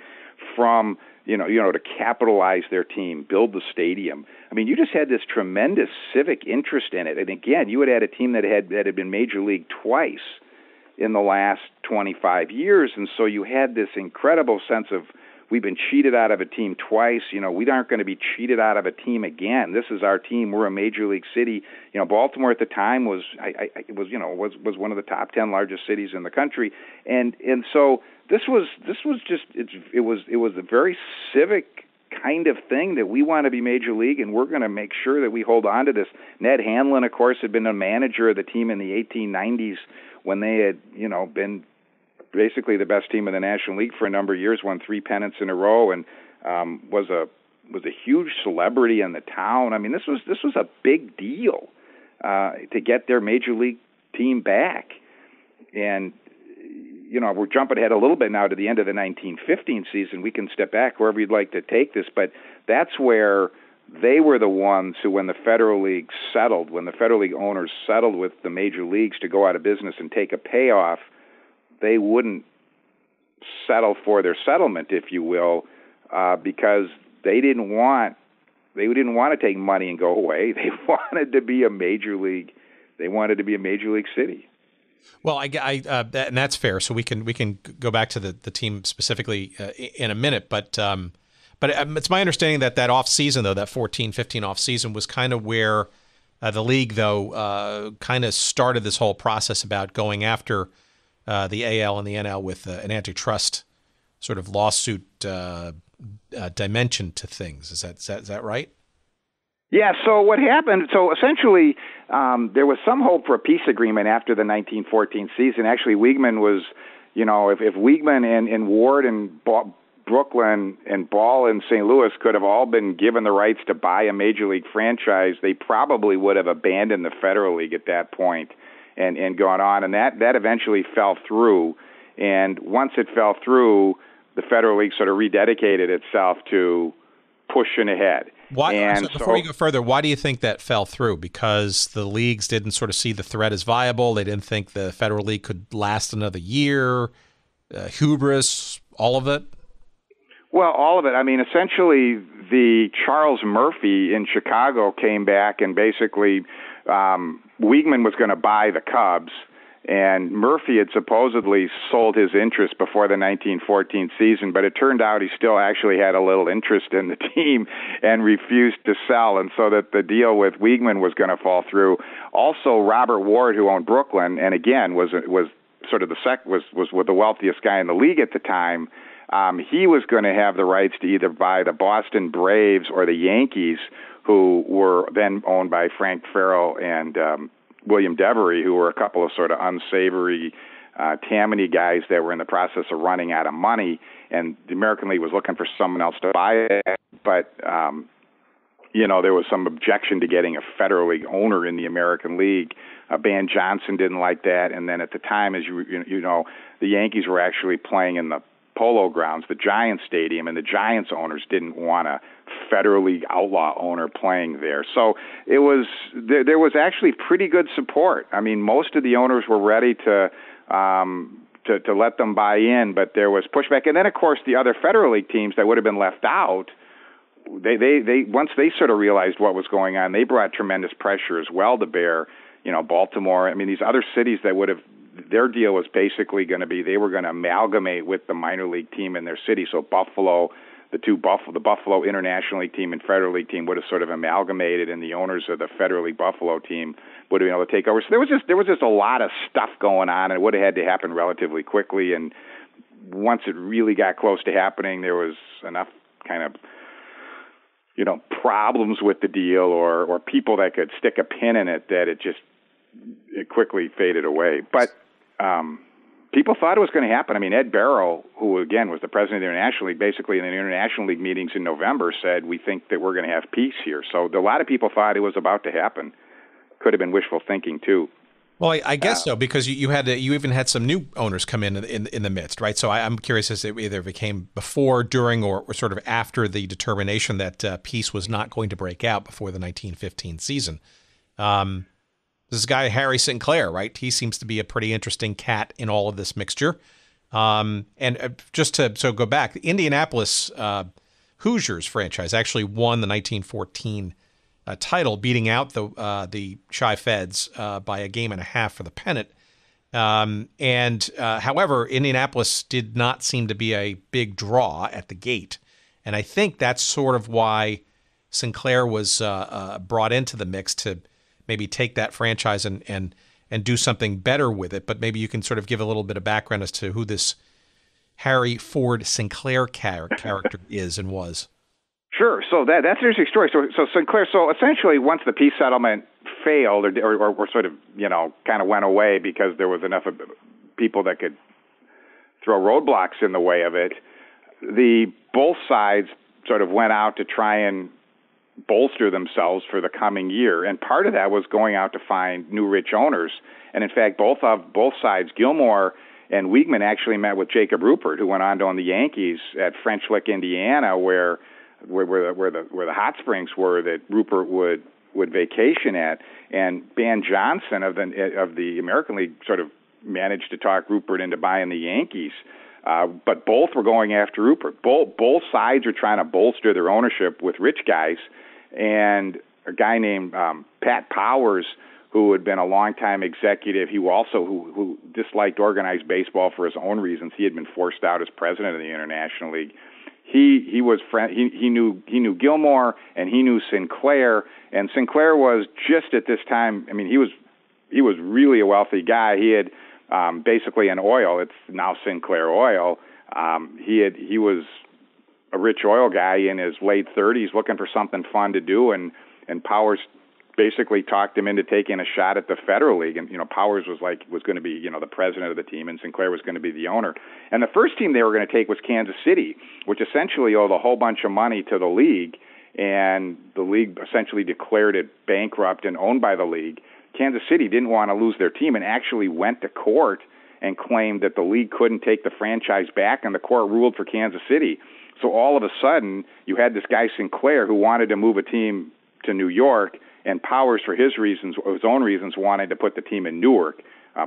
From to capitalize their team, build the stadium. I mean, you just had this tremendous civic interest in it. And again, you had a team that had been Major League twice in the last 25 years, and so you had this incredible sense of, we've been cheated out of a team twice. We aren't going to be cheated out of a team again. This is our team. We're a major league city. Baltimore at the time was one of the top 10 largest cities in the country, and so this was a very civic kind of thing that we want to be major league, and we're going to make sure that we hold on to this. Ned Hanlon, of course, had been a manager of the team in the 1890s when they had been basically the best team in the National League for a number of years, won 3 pennants in a row, and was a huge celebrity in the town. I mean, this was a big deal to get their major league team back. And we're jumping ahead a little bit now to the end of the 1915 season. We can step back wherever you'd like to take this, but that's where they were the ones who, when the Federal League owners settled with the major leagues to go out of business and take a payoff, they wouldn't settle for their settlement, if you will, because they didn't want to take money and go away. They wanted to be a major league. They wanted to be a major league city. Well, and that's fair. So we can go back to the team specifically in a minute, but it's my understanding that off season, though, that 14-15 off season was kind of where the league, though, kind of started this whole process about going after the AL and the NL with an antitrust sort of lawsuit dimension to things. Is that right? Yeah, so what happened, so essentially there was some hope for a peace agreement after the 1914 season. Actually, Weeghman was, if Weeghman and Ward and Brooklyn and Ball and St. Louis could have all been given the rights to buy a major league franchise, they probably would have abandoned the Federal League at that point and gone on. And that eventually fell through. And once it fell through, the Federal League sort of rededicated itself to pushing ahead. Before you go further, why do you think that fell through? Because the leagues didn't sort of see the threat as viable? They didn't think the Federal League could last another year? Hubris? All of it? Well, all of it. I mean, essentially, the Charles Murphy in Chicago came back and basically Weeghman was going to buy the Cubs, and Murphy had supposedly sold his interest before the 1914 season, but it turned out he still actually had a little interest in the team and refused to sell, and so that the deal with Weeghman was going to fall through. Also, Robert Ward, who owned Brooklyn, and again was sort of was the wealthiest guy in the league at the time. He was going to have the rights to either buy the Boston Braves or the Yankees, who were then owned by Frank Farrell and William Devery, who were a couple of sort of unsavory Tammany guys that were in the process of running out of money, and the American League was looking for someone else to buy it, but there was some objection to getting a Federal League owner in the American League. Van Johnson didn't like that, and then at the time, as you know, the Yankees were actually playing in the Polo Grounds, the Giants Stadium, and the Giants owners didn't want a Federal League outlaw owner playing there. So there was actually pretty good support. I mean, most of the owners were ready to let them buy in, but there was pushback. And then, of course, the other Federal League teams that would have been left out, they once they sort of realized what was going on, they brought tremendous pressure as well to bear. Baltimore. I mean, these other cities that would have. Their deal was basically going to be they were going to amalgamate with the minor league team in their city. So Buffalo, the Buffalo International League team and Federal League team would have sort of amalgamated, and the owners of the Federal League Buffalo team would have been able to take over. So there was just a lot of stuff going on, and it would have had to happen relatively quickly. And once it really got close to happening, there was enough kind of problems with the deal or people that could stick a pin in it that it quickly faded away. But people thought it was going to happen. I mean, Ed Barrow, who again was the president of the International League, basically in the International League meetings in November said, we think that we're going to have peace here. So a lot of people thought it was about to happen. Could have been wishful thinking too. Well, I guess so, because you even had some new owners come in the midst, right? So I'm curious as to either if it came before, during, or sort of after the determination that peace was not going to break out before the 1915 season. This guy, Harry Sinclair, right? He seems to be a pretty interesting cat in all of this mixture. And just to go back, the Indianapolis Hoosiers franchise actually won the 1914 title, beating out the Chi-Feds by a game and a half for the pennant. However, Indianapolis did not seem to be a big draw at the gate. And I think that's sort of why Sinclair was brought into the mix to maybe take that franchise and do something better with it. But maybe you can sort of give a little bit of background as to who this Harry Ford Sinclair character is and was. Sure. So that's an interesting story. So Sinclair, so essentially once the peace settlement failed or sort of, kind of went away because there was enough of people that could throw roadblocks in the way of it, both sides sort of went out to try and bolster themselves for the coming year. And part of that was going out to find new rich owners. And in fact, both sides, Gilmore and Weeghman, actually met with Jacob Ruppert, who went on to own the Yankees at French Lick, Indiana, where the hot springs were that Ruppert would vacation at. And Ban Johnson of the American League sort of managed to talk Ruppert into buying the Yankees. But both were going after Ruppert. Both sides are trying to bolster their ownership with rich guys. And a guy named Pat Powers, who had been a longtime executive, who disliked organized baseball for his own reasons. He had been forced out as president of the International League. He knew Gilmore and he knew Sinclair, and Sinclair was just at this time. I mean, he was really a wealthy guy. He had basically an oil. It's now Sinclair Oil. He was a rich oil guy in his late 30s, looking for something fun to do, and Powers basically talked him into taking a shot at the Federal League. And Powers was going to be the president of the team, and Sinclair was going to be the owner. And the first team they were going to take was Kansas City, which essentially owed a whole bunch of money to the league, and the league essentially declared it bankrupt and owned by the league. Kansas City didn't want to lose their team and actually went to court and claimed that the league couldn't take the franchise back, and the court ruled for Kansas City. So all of a sudden, you had this guy Sinclair who wanted to move a team to New York, and Powers, for his own reasons, wanted to put the team in Newark.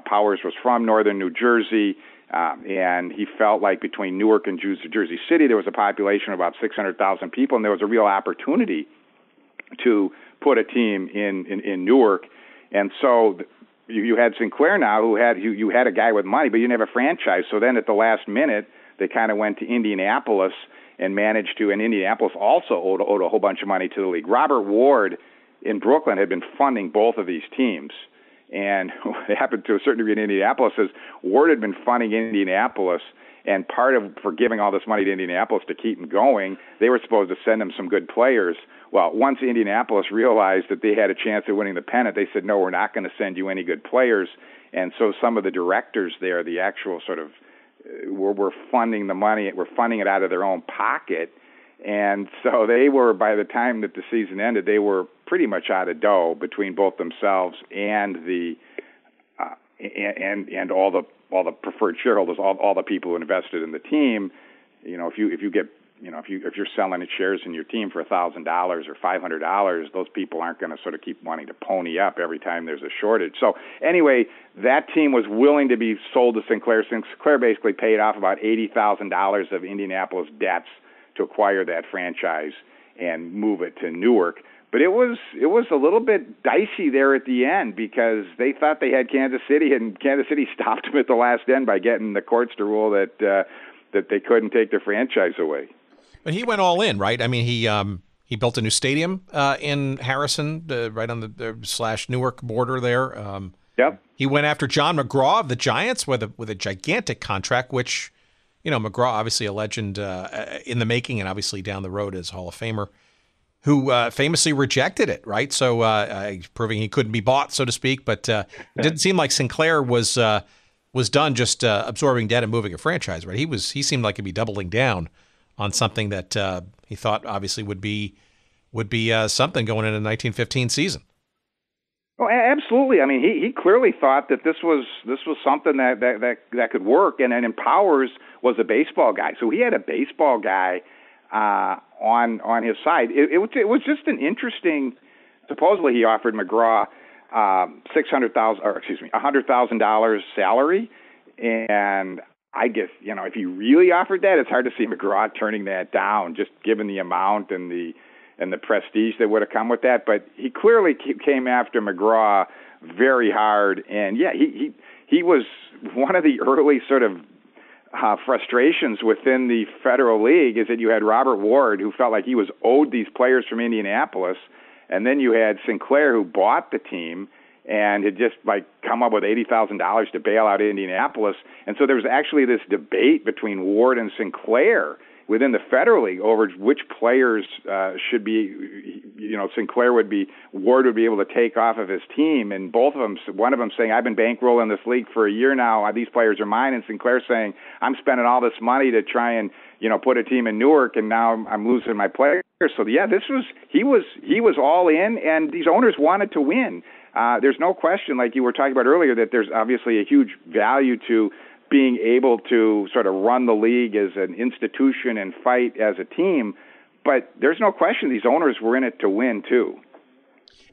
Powers was from northern New Jersey, and he felt like between Newark and Jersey City, there was a population of about 600,000 people, and there was a real opportunity to put a team in Newark. And so you had Sinclair now, you had a guy with money, but you didn't have a franchise. So then at the last minute, they kind of went to Indianapolis and managed to, and Indianapolis also owed a whole bunch of money to the league. Robert Ward in Brooklyn had been funding both of these teams. And what happened to a certain degree in Indianapolis is Ward had been funding Indianapolis, and for giving all this money to Indianapolis to keep them going, they were supposed to send them some good players. Well, once Indianapolis realized that they had a chance of winning the pennant, they said, no, we're not going to send you any good players. And so some of the directors there, the actual sort of, were funding the money, were funding it out of their own pocket. And so they were, by the time that the season ended, they were pretty much out of dough between both themselves and and all the preferred shareholders, all the people who invested in the team. If you're selling shares in your team for $1,000 or $500, those people aren't going to sort of keep wanting to pony up every time there's a shortage. So anyway, that team was willing to be sold to Sinclair. Sinclair basically paid off about $80,000 of Indianapolis debts to acquire that franchise and move it to Newark. But it was a little bit dicey there at the end because they thought they had Kansas City, and Kansas City stopped them at the last end by getting the courts to rule that they couldn't take their franchise away. But he went all in, right? I mean, he built a new stadium in Harrison, right on the /Newark border there. Yep. He went after John McGraw of the Giants with a gigantic contract, which, McGraw, obviously a legend in the making and obviously down the road as Hall of Famer, who famously rejected it, right? So proving he couldn't be bought, so to speak. But it didn't seem like Sinclair was was done just absorbing debt and moving a franchise, right? He seemed like he'd be doubling down on something that he thought obviously would be something going into the 1915 season. Oh, absolutely. I mean, he clearly thought that this was something that could work, and Powers was a baseball guy, so he had a baseball guy on his side. It was just an interesting. Supposedly, he offered McGraw $100,000 salary, and I guess if he really offered that, it's hard to see McGraw turning that down, just given the amount and the prestige that would have come with that. But he clearly came after McGraw very hard, and yeah, he was one of the early sort of frustrations within the Federal League is that you had Robert Ward, who felt like he was owed these players from Indianapolis, and then you had Sinclair, who bought the team and had just come up with $80,000 to bail out Indianapolis. And so there was actually this debate between Ward and Sinclair within the Federal League over which players should be, Ward would be able to take off of his team. And both of them, one of them saying, I've been bankrolling this league for a year now, these players are mine. And Sinclair saying, I'm spending all this money to try and, put a team in Newark, and now I'm losing my players. So yeah, he was all in, and these owners wanted to win. There's no question, like you were talking about earlier, that there's obviously a huge value to being able to sort of run the league as an institution and fight as a team. But there's no question these owners were in it to win, too.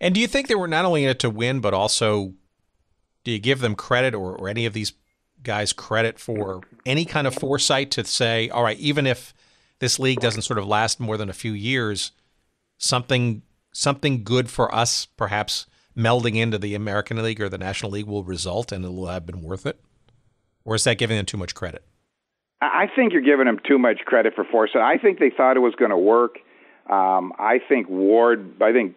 And do you think they were not only in it to win, but also do you give them credit or any of these guys credit for any kind of foresight to say, all right, even if this league doesn't sort of last more than a few years, something good for us, perhaps melding into the American League or the National League will result and it will have been worth it? Or is that giving them too much credit? I think you're giving them too much credit for foresight. I think they thought it was going to work. I think Ward, I think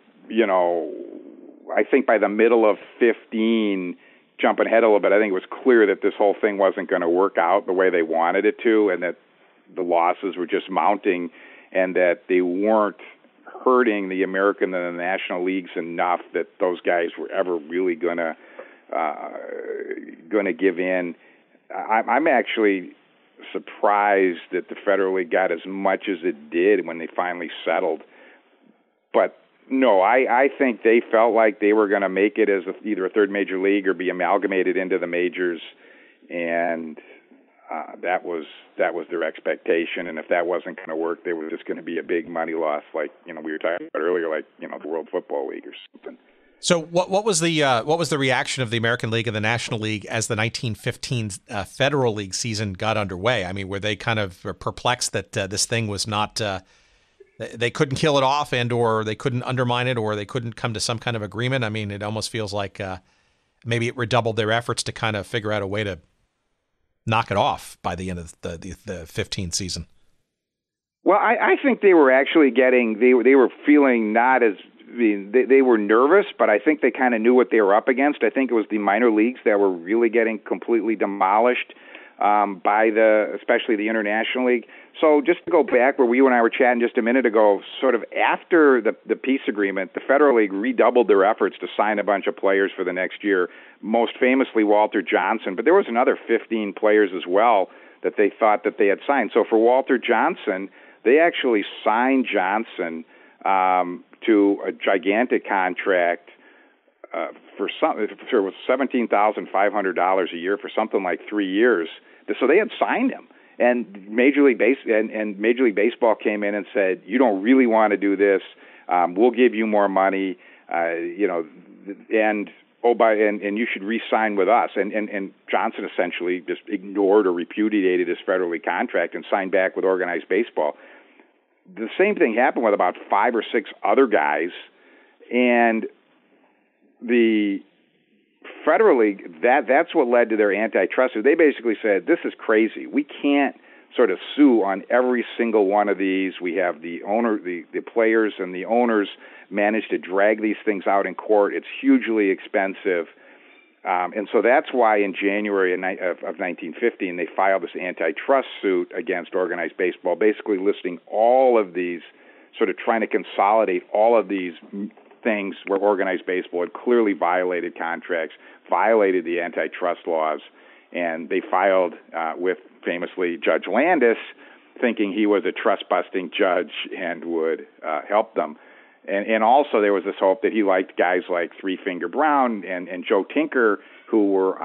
by the middle of 15, jumping ahead a little bit, I think it was clear that this whole thing wasn't going to work out the way they wanted it to, and that the losses were just mounting, and that they weren't hurting the American and the National Leagues enough that those guys were ever really going to give in. I'm actually surprised that the Federal League got as much as it did when they finally settled. But no, I think they felt like they were going to make it as either a third major league or be amalgamated into the majors, and that was their expectation. And if that wasn't going to work, they were just going to be a big money loss, like we were talking about earlier, like the World Football League or something. So what was the reaction of the American League and the National League as the 1915 Federal League season got underway? I mean, were they kind of perplexed that this thing was not they couldn't kill it off, and or they couldn't undermine it, or they couldn't come to some kind of agreement? I mean, it almost feels like maybe it redoubled their efforts to kind of figure out a way to knock it off by the end of the 15 season. Well, I think they were actually they were feeling not as. They were nervous, but I think they kind of knew what they were up against. I think it was the minor leagues that were really getting completely demolished by especially the International League. So just to go back where you and I were chatting just a minute ago, sort of after the peace agreement, the Federal League redoubled their efforts to sign a bunch of players for the next year, most famously Walter Johnson. But there was another 15 players as well that they thought that they had signed. So for Walter Johnson, they actually signed Johnson to a gigantic contract for $17,500 a year for something like 3 years. So they had signed him, and Major League Baseball came in and said, "You don't really want to do this. We'll give you more money, and you should re-sign with us." And Johnson essentially just ignored or repudiated his Federal League contract and signed back with organized baseball. The same thing happened with about 5 or 6 other guys, and the Federal League, that's what led to their antitrust. They basically said, this is crazy. We can't sort of sue on every single one of these. We have the players and the owners manage to drag these things out in court. It's hugely expensive. And so that's why in January of 1915, they filed this antitrust suit against organized baseball, basically listing all of these, sort of trying to consolidate all of these things where organized baseball had clearly violated contracts, violated the antitrust laws, and they filed with famously Judge Landis, thinking he was a trust-busting judge and would help them. And also there was this hope that he liked guys like Three Finger Brown and Joe Tinker, who were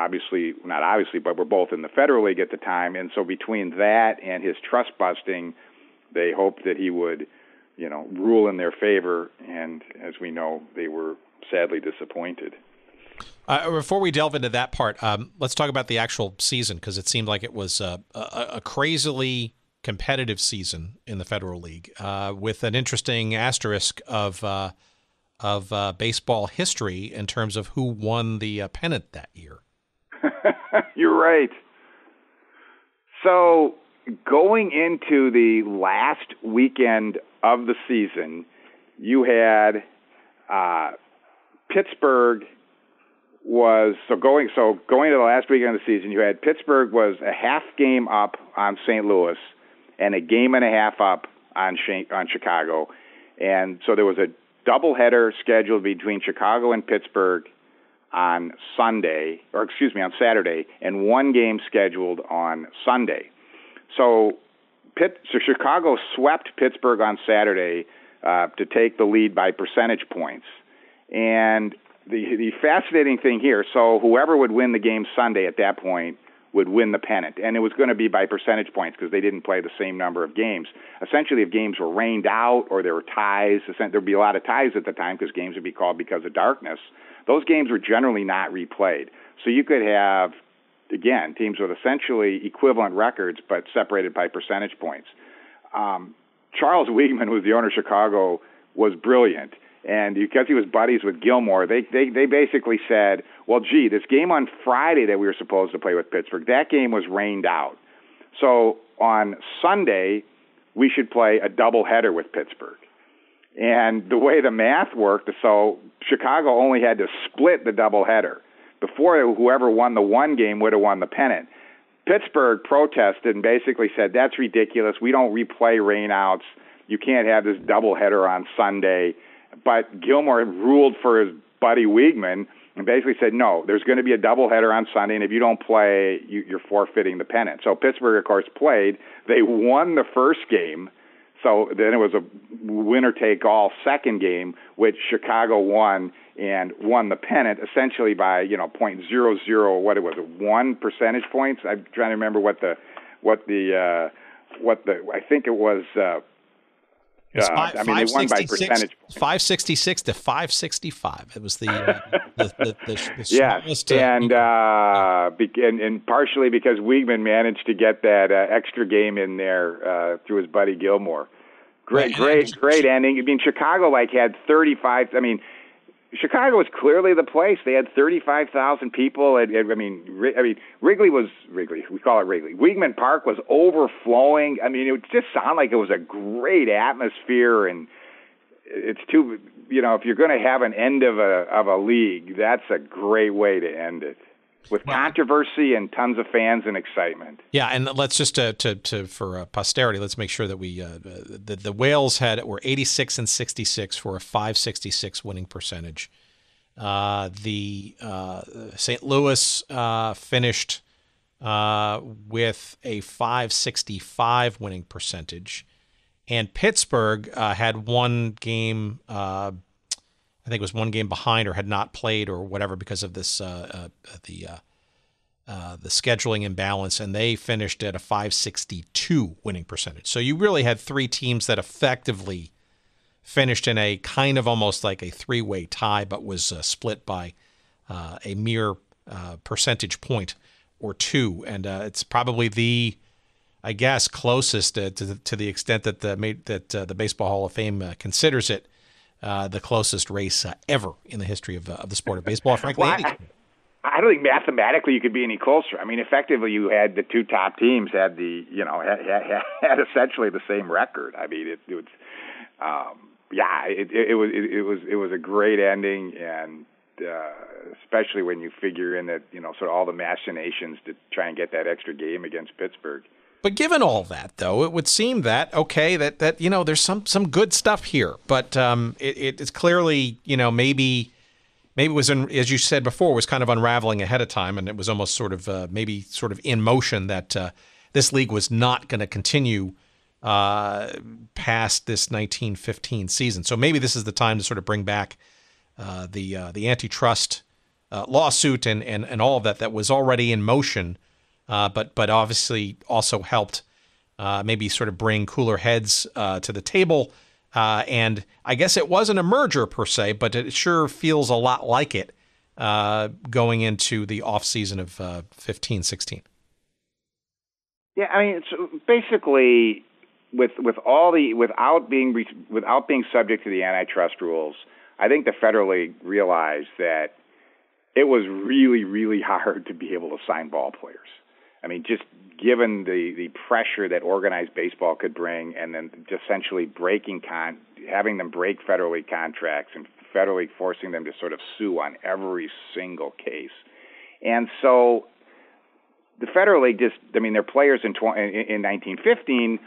not obviously, but were both in the Federal League at the time. And so between that and his trust-busting, they hoped that he would, rule in their favor. And as we know, they were sadly disappointed. Before we delve into that part, let's talk about the actual season, because it seemed like it was a crazily competitive season in the Federal League, with an interesting asterisk of baseball history in terms of who won the pennant that year. You're right. So going into the last weekend of the season, you had Pittsburgh going to the last weekend of the season. You had Pittsburgh was a half game up on St. Louis and a game and a half up on Chicago, and so there was a doubleheader scheduled between Chicago and Pittsburgh on Saturday, and one game scheduled on Sunday. So Chicago swept Pittsburgh on Saturday to take the lead by percentage points. And the fascinating thing here, so whoever would win the game Sunday at that point would win the pennant. And it was going to be by percentage points because they didn't play the same number of games. Essentially, if games were rained out or there were ties, there'd be a lot of ties at the time because games would be called because of darkness. Those games were generally not replayed. So you could have, again, teams with essentially equivalent records but separated by percentage points. Charles Weeghman, who was the owner of Chicago, was brilliant. And because he was buddies with Gilmore, they basically said, well, gee, this game on Friday that we were supposed to play with Pittsburgh, that game was rained out. So on Sunday, we should play a doubleheader with Pittsburgh. And the way the math worked, so Chicago only had to split the doubleheader. Before, whoever won the one game would have won the pennant. Pittsburgh protested and basically said, that's ridiculous. We don't replay rainouts. You can't have this doubleheader on Sunday. But Gilmore ruled for his buddy Weeghman and basically said, no, there's going to be a doubleheader on Sunday, and if you don't play, you're forfeiting the pennant. So Pittsburgh, of course, played. They won the first game. So then it was a winner-take-all second game, which Chicago won and won the pennant essentially by, 0.00, what it was, 1 percentage points. I'm trying to remember what the I think it was. They won by percentage. 566 to 565. It was the yes, and partially because Weeghman managed to get that extra game in there through his buddy Gilmore. Great ending. I mean, Chicago had 35. I mean, Chicago was clearly the place. They had 35,000 people. Wrigley. We call it Wrigley. Weeghman Park was overflowing. I mean, it just sounded like it was a great atmosphere. And it's too, if you're going to have an end of a league, that's a great way to end it. With controversy and tons of fans and excitement. Yeah, and let's just for posterity, let's make sure that we the Whales were 86 and 66 for a 566 winning percentage. The St. Louis finished with a 565 winning percentage, and Pittsburgh had one game. I think it was one game behind or had not played or whatever because of this the scheduling imbalance, and they finished at a 562 winning percentage. So you really had three teams that effectively finished in a kind of almost like a three-way tie, but was split by a mere percentage point or two. And it's probably the, I guess, closest to the extent that the Baseball Hall of Fame considers it, the closest race ever in the history of the sport of baseball. Frankly, I don't think mathematically you could be any closer. I mean, effectively, you had the two top teams had had essentially the same record. I mean, it was a great ending, and especially when you figure in that sort of all the machinations to try and get that extra game against Pittsburgh. But given all that, though, it would seem that there's some good stuff here. But it's clearly maybe maybe was, as you said before, was kind of unraveling ahead of time, and it was almost sort of maybe sort of in motion that this league was not going to continue past this 1915 season. So maybe this is the time to sort of bring back the antitrust lawsuit and all of that was already in motion, but obviously also helped maybe sort of bring cooler heads to the table. And I guess it wasn't a merger per se, but it sure feels a lot like it going into the off season of 15-16. Yeah, I mean, it's basically without being subject to the antitrust rules, I think the Federal League realized that it was really, really hard to be able to sign ball players. I mean, just given the pressure that organized baseball could bring, and then essentially having them break Federal League contracts and Federal League forcing them to sort of sue on every single case. And so the Federal League their players in 1915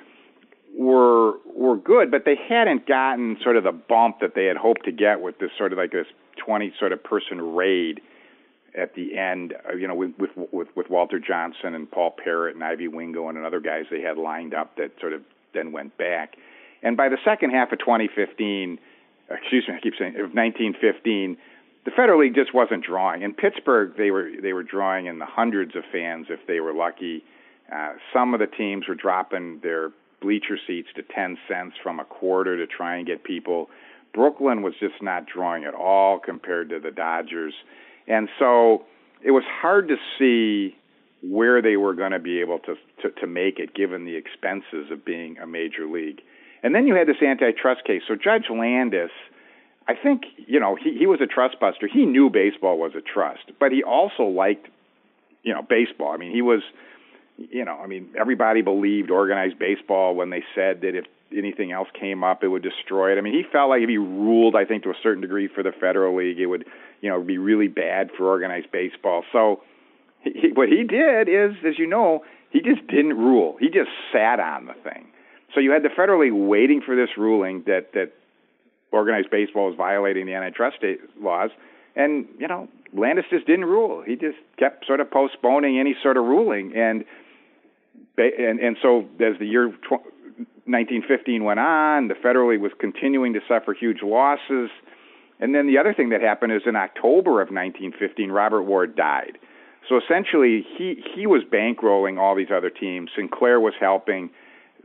were good, but they hadn't gotten sort of the bump that they had hoped to get with this sort of like this 20 sort of person raid at the end, with Walter Johnson and Paul Parrott and Ivy Wingo and other guys they had lined up that sort of then went back. And by the second half of 1915, of 1915, the Federal League just wasn't drawing. In Pittsburgh, they were drawing in the hundreds of fans if they were lucky. Some of the teams were dropping their bleacher seats to 10 cents from a quarter to try and get people. Brooklyn was just not drawing at all compared to the Dodgers. And so it was hard to see where they were going to be able to make it, given the expenses of being a major league. And then you had this antitrust case. So Judge Landis, I think, he was a trust buster. He knew baseball was a trust, but he also liked, baseball. I mean, he was, everybody believed organized baseball when they said that if anything else came up, it would destroy it. I mean, he felt like if he ruled, I think, to a certain degree for the Federal League, it would, be really bad for organized baseball. So what he did is, as you know, he just didn't rule. He just sat on the thing. So you had the Federal League waiting for this ruling that organized baseball was violating the antitrust laws, and, Landis just didn't rule. He just kept sort of postponing any sort of ruling. And so as the year 1915 went on, the Federal League was continuing to suffer huge losses. And then the other thing that happened is in October of 1915, Robert Ward died. So essentially, he was bankrolling all these other teams. Sinclair was helping.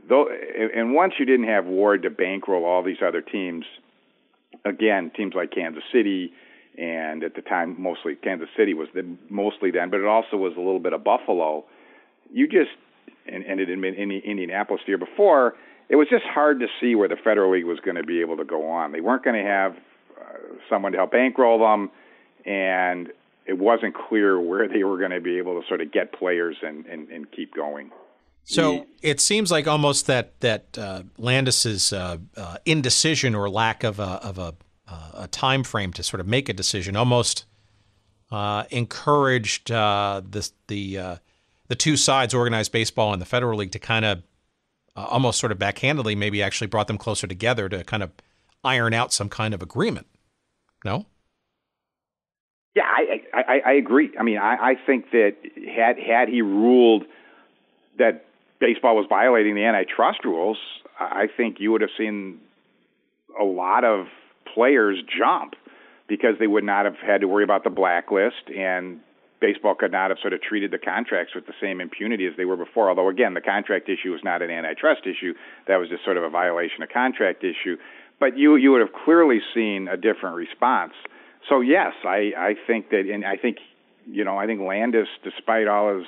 And once you didn't have Ward to bankroll all these other teams, again, teams like Kansas City, and at the time, mostly Kansas City was mostly then, but it also was a little bit of Buffalo. And it had been Indianapolis the year before. It was just hard to see where the Federal League was going to be able to go on. They weren't going to have someone to help bankroll them, and it wasn't clear where they were going to be able to sort of get players and keep going. So it seems like almost that Landis's indecision or lack of a time frame to sort of make a decision almost encouraged the two sides, organized baseball and the Federal League, to kind of almost sort of backhandedly maybe actually brought them closer together to kind of iron out some kind of agreement. No? Yeah, I agree. I mean, I think that had he ruled that baseball was violating the antitrust rules, I think you would have seen a lot of players jump because they would not have had to worry about the blacklist, and baseball could not have sort of treated the contracts with the same impunity as they were before. Although, again, the contract issue was not an antitrust issue. That was just sort of a violation of contract issue. But you would have clearly seen a different response. So, yes, I think that, and I think Landis, despite all his,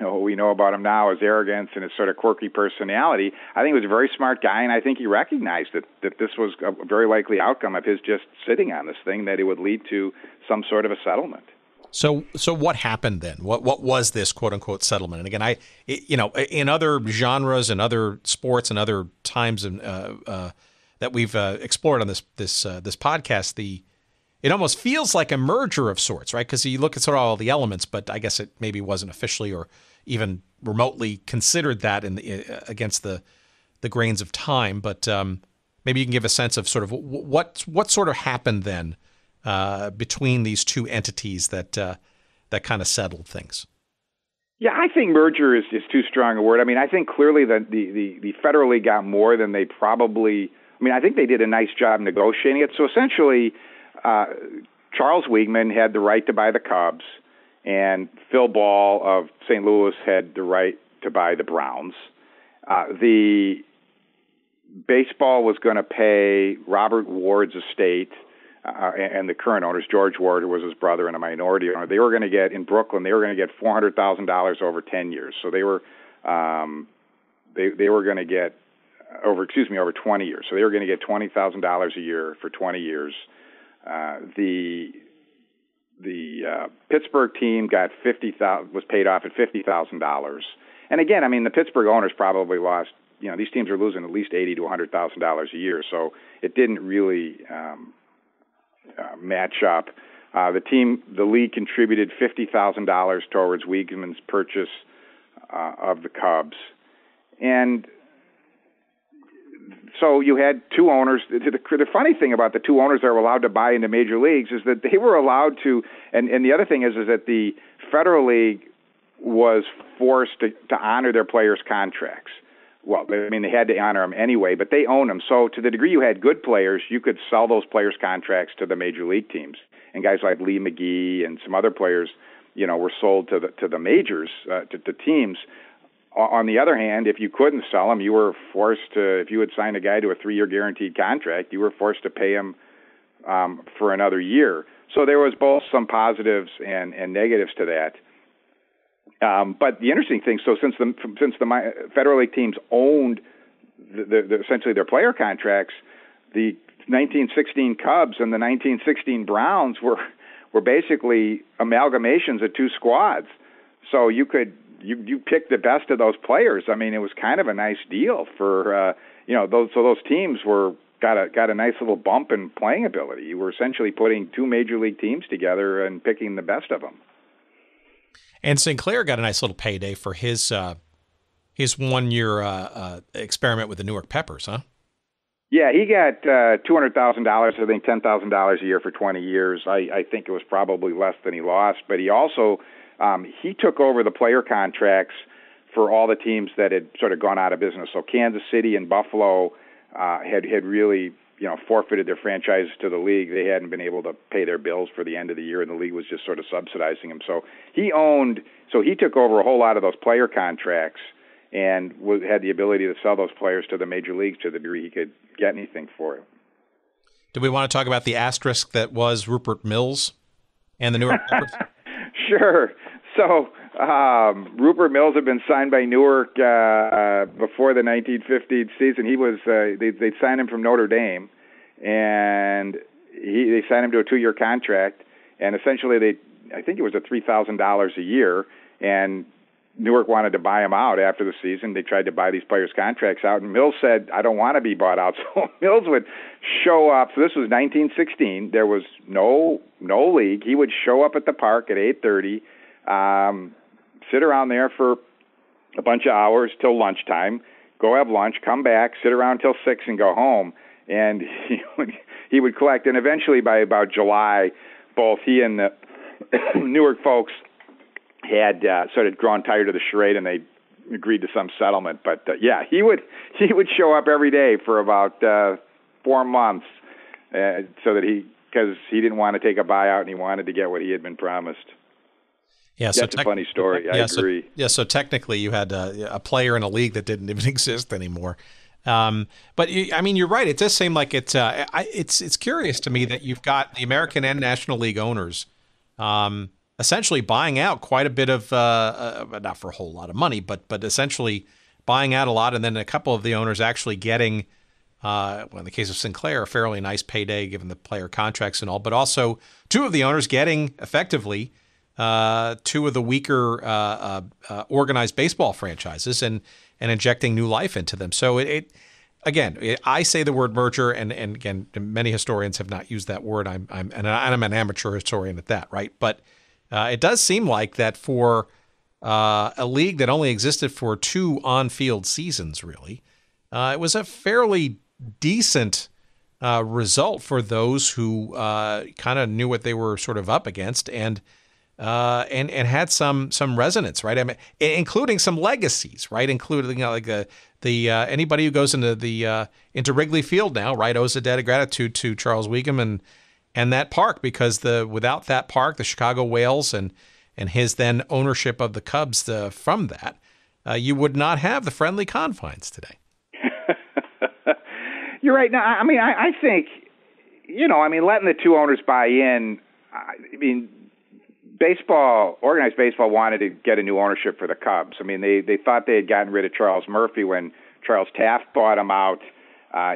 what we know about him now, his arrogance and his sort of quirky personality, I think he was a very smart guy, and I think he recognized that this was a very likely outcome of his just sitting on this thing, that it would lead to some sort of a settlement. So what happened then? What was this quote unquote settlement? And again, in other genres and other sports and other times that we've explored on this podcast, it almost feels like a merger of sorts, right? Because you look at sort of all the elements, but I guess it maybe wasn't officially or even remotely considered that against the grains of time. But maybe you can give a sense of sort of what sort of happened then between these two entities that kind of settled things? Yeah, I think merger is too strong a word. I mean, I think clearly that the Federal League got more than they probably. I mean, I think they did a nice job negotiating it. So essentially, Charles Weeghman had the right to buy the Cubs, and Phil Ball of St. Louis had the right to buy the Browns. The baseball was going to pay Robert Ward's estate and the current owners, George Ward, who was his brother and a minority owner. They were going to get in Brooklyn. They were going to get $400,000 over 10 years. So they were going to get over 20 years. So they were going to get $20,000 a year for 20 years. The Pittsburgh team got was paid off at $50,000. And again, I mean, the Pittsburgh owners probably lost. These teams are losing at least $80,000 to $100,000 a year. So it didn't really match up. The league contributed $50,000 towards Weeghman's purchase of the Cubs, and so you had two owners. The funny thing about the two owners that were allowed to buy into major leagues is that they were allowed to, and the other thing is that the Federal League was forced to honor their players' contracts. Well, I mean, they had to honor them anyway, but they own them. So to the degree you had good players, you could sell those players' contracts to the major league teams. And guys like Lee McGee and some other players, were sold to the majors, to teams. On the other hand, if you couldn't sell them, you were forced to, if you had signed a guy to a 3-year guaranteed contract, you were forced to pay him for another year. So there was both some positives and negatives to that. But the interesting thing, so since the Federal League teams owned essentially their player contracts, the 1916 Cubs and the 1916 Browns were basically amalgamations of two squads. So you picked the best of those players. I mean, it was kind of a nice deal for those teams got a nice little bump in playing ability. You were essentially putting two major league teams together and picking the best of them. And Sinclair got a nice little payday for his 1-year experiment with the Newark Peppers, huh? Yeah, he got $200,000, I think $10,000 a year for 20 years. I think it was probably less than he lost, but he also he took over the player contracts for all the teams that had sort of gone out of business. So Kansas City and Buffalo had really forfeited their franchises to the league. They hadn't been able to pay their bills for the end of the year, and the league was just sort of subsidizing them. So he took over a whole lot of those player contracts and had the ability to sell those players to the major leagues to the degree he could get anything for it. Do we want to talk about the asterisk that was Rupert Mills and the Newark Peppers? Sure. So Rupert Mills had been signed by Newark before the 1915 season. He was they signed him from Notre Dame, and they signed him to a 2-year contract. And essentially, I think it was $3,000 a year, and Newark wanted to buy him out after the season. They tried to buy these players' contracts out, and Mills said, "I don't want to be bought out." So Mills would show up. So this was 1916. There was no league. He would show up at the park at 8:30, sit around there for a bunch of hours till lunchtime, go have lunch, come back, sit around till 6, and go home. And he would collect. And eventually, by about July, both he and the Newark folks had sort of grown tired of the charade, and they agreed to some settlement. But he would show up every day for about 4 months, so that because he didn't want to take a buyout and he wanted to get what he had been promised. Yeah, that's a funny story. I agree. So technically, you had a player in a league that didn't even exist anymore. But I mean, you're right. It does seem like it's curious to me that you've got the American and National League owners essentially buying out quite a bit of, not for a whole lot of money, but essentially buying out a lot, and then a couple of the owners actually getting, in the case of Sinclair, a fairly nice payday given the player contracts and all, but also two of the owners getting effectively two of the weaker organized baseball franchises and injecting new life into them. So I say the word merger, and again, many historians have not used that word. I'm an amateur historian at that, right? But it does seem like that for a league that only existed for 2 on-field seasons, really, it was a fairly decent result for those who kind of knew what they were sort of up against and had some resonance, right? I mean, including some legacies, right? Including like the anybody who goes into Wrigley Field now, right, owes a debt of gratitude to Charles Weeghman and that park, because without that park, the Chicago Whales and his then ownership of the Cubs from that, you would not have the friendly confines today. You're right. No, I mean, I think, letting the two owners buy in, organized baseball wanted to get a new ownership for the Cubs. I mean, they thought they had gotten rid of Charles Murphy when Charles Taft bought him out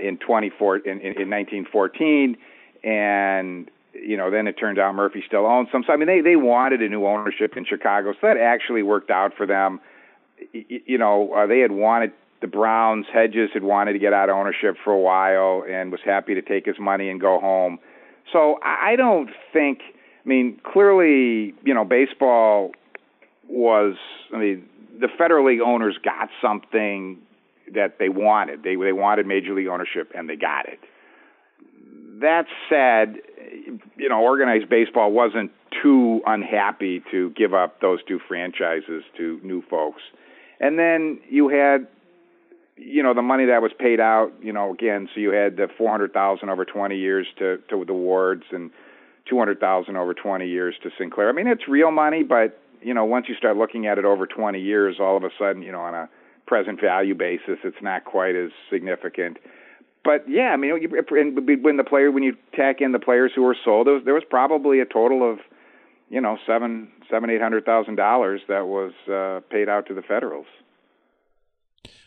in 1914, and then it turned out Murphy still owns some. So I mean, they wanted a new ownership in Chicago, so that actually worked out for them. They had wanted. The Browns, Hedges had wanted to get out of ownership for a while and was happy to take his money and go home. So I don't think, clearly, baseball was, the Federal League owners got something that they wanted. They wanted Major League ownership, and they got it. That said, organized baseball wasn't too unhappy to give up those two franchises to new folks. And then you had the money that was paid out, again, so you had the $400,000 over 20 years to the Wards and $200,000 over 20 years to Sinclair. I mean, it's real money, but, once you start looking at it over 20 years, all of a sudden, on a present value basis, it's not quite as significant. But, yeah, when you tack in the players who were sold, there was probably a total of, $800,000 that was paid out to the Federals.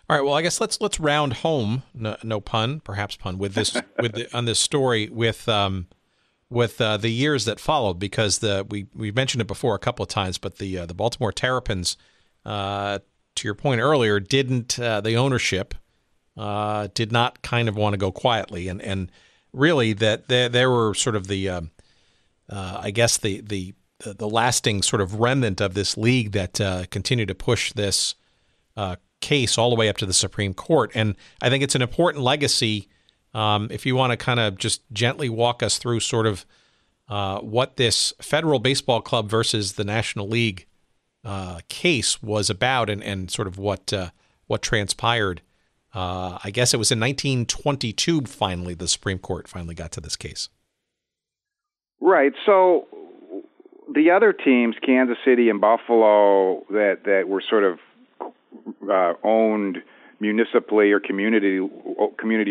All right. Well, I guess let's round home. No pun, perhaps pun, with this on this story with the years that followed, because we mentioned it before a couple of times, but the Baltimore Terrapins, to your point earlier, the ownership did not kind of want to go quietly, and really that they were sort of the lasting sort of remnant of this league that continued to push this case all the way up to the Supreme Court. And I think it's an important legacy. If you want to kind of just gently walk us through sort of what this Federal Baseball Club versus the National League case was about, and sort of what transpired. I guess it was in 1922, finally, the Supreme Court finally got to this case. Right. So the other teams, Kansas City and Buffalo, that were sort of owned municipally or community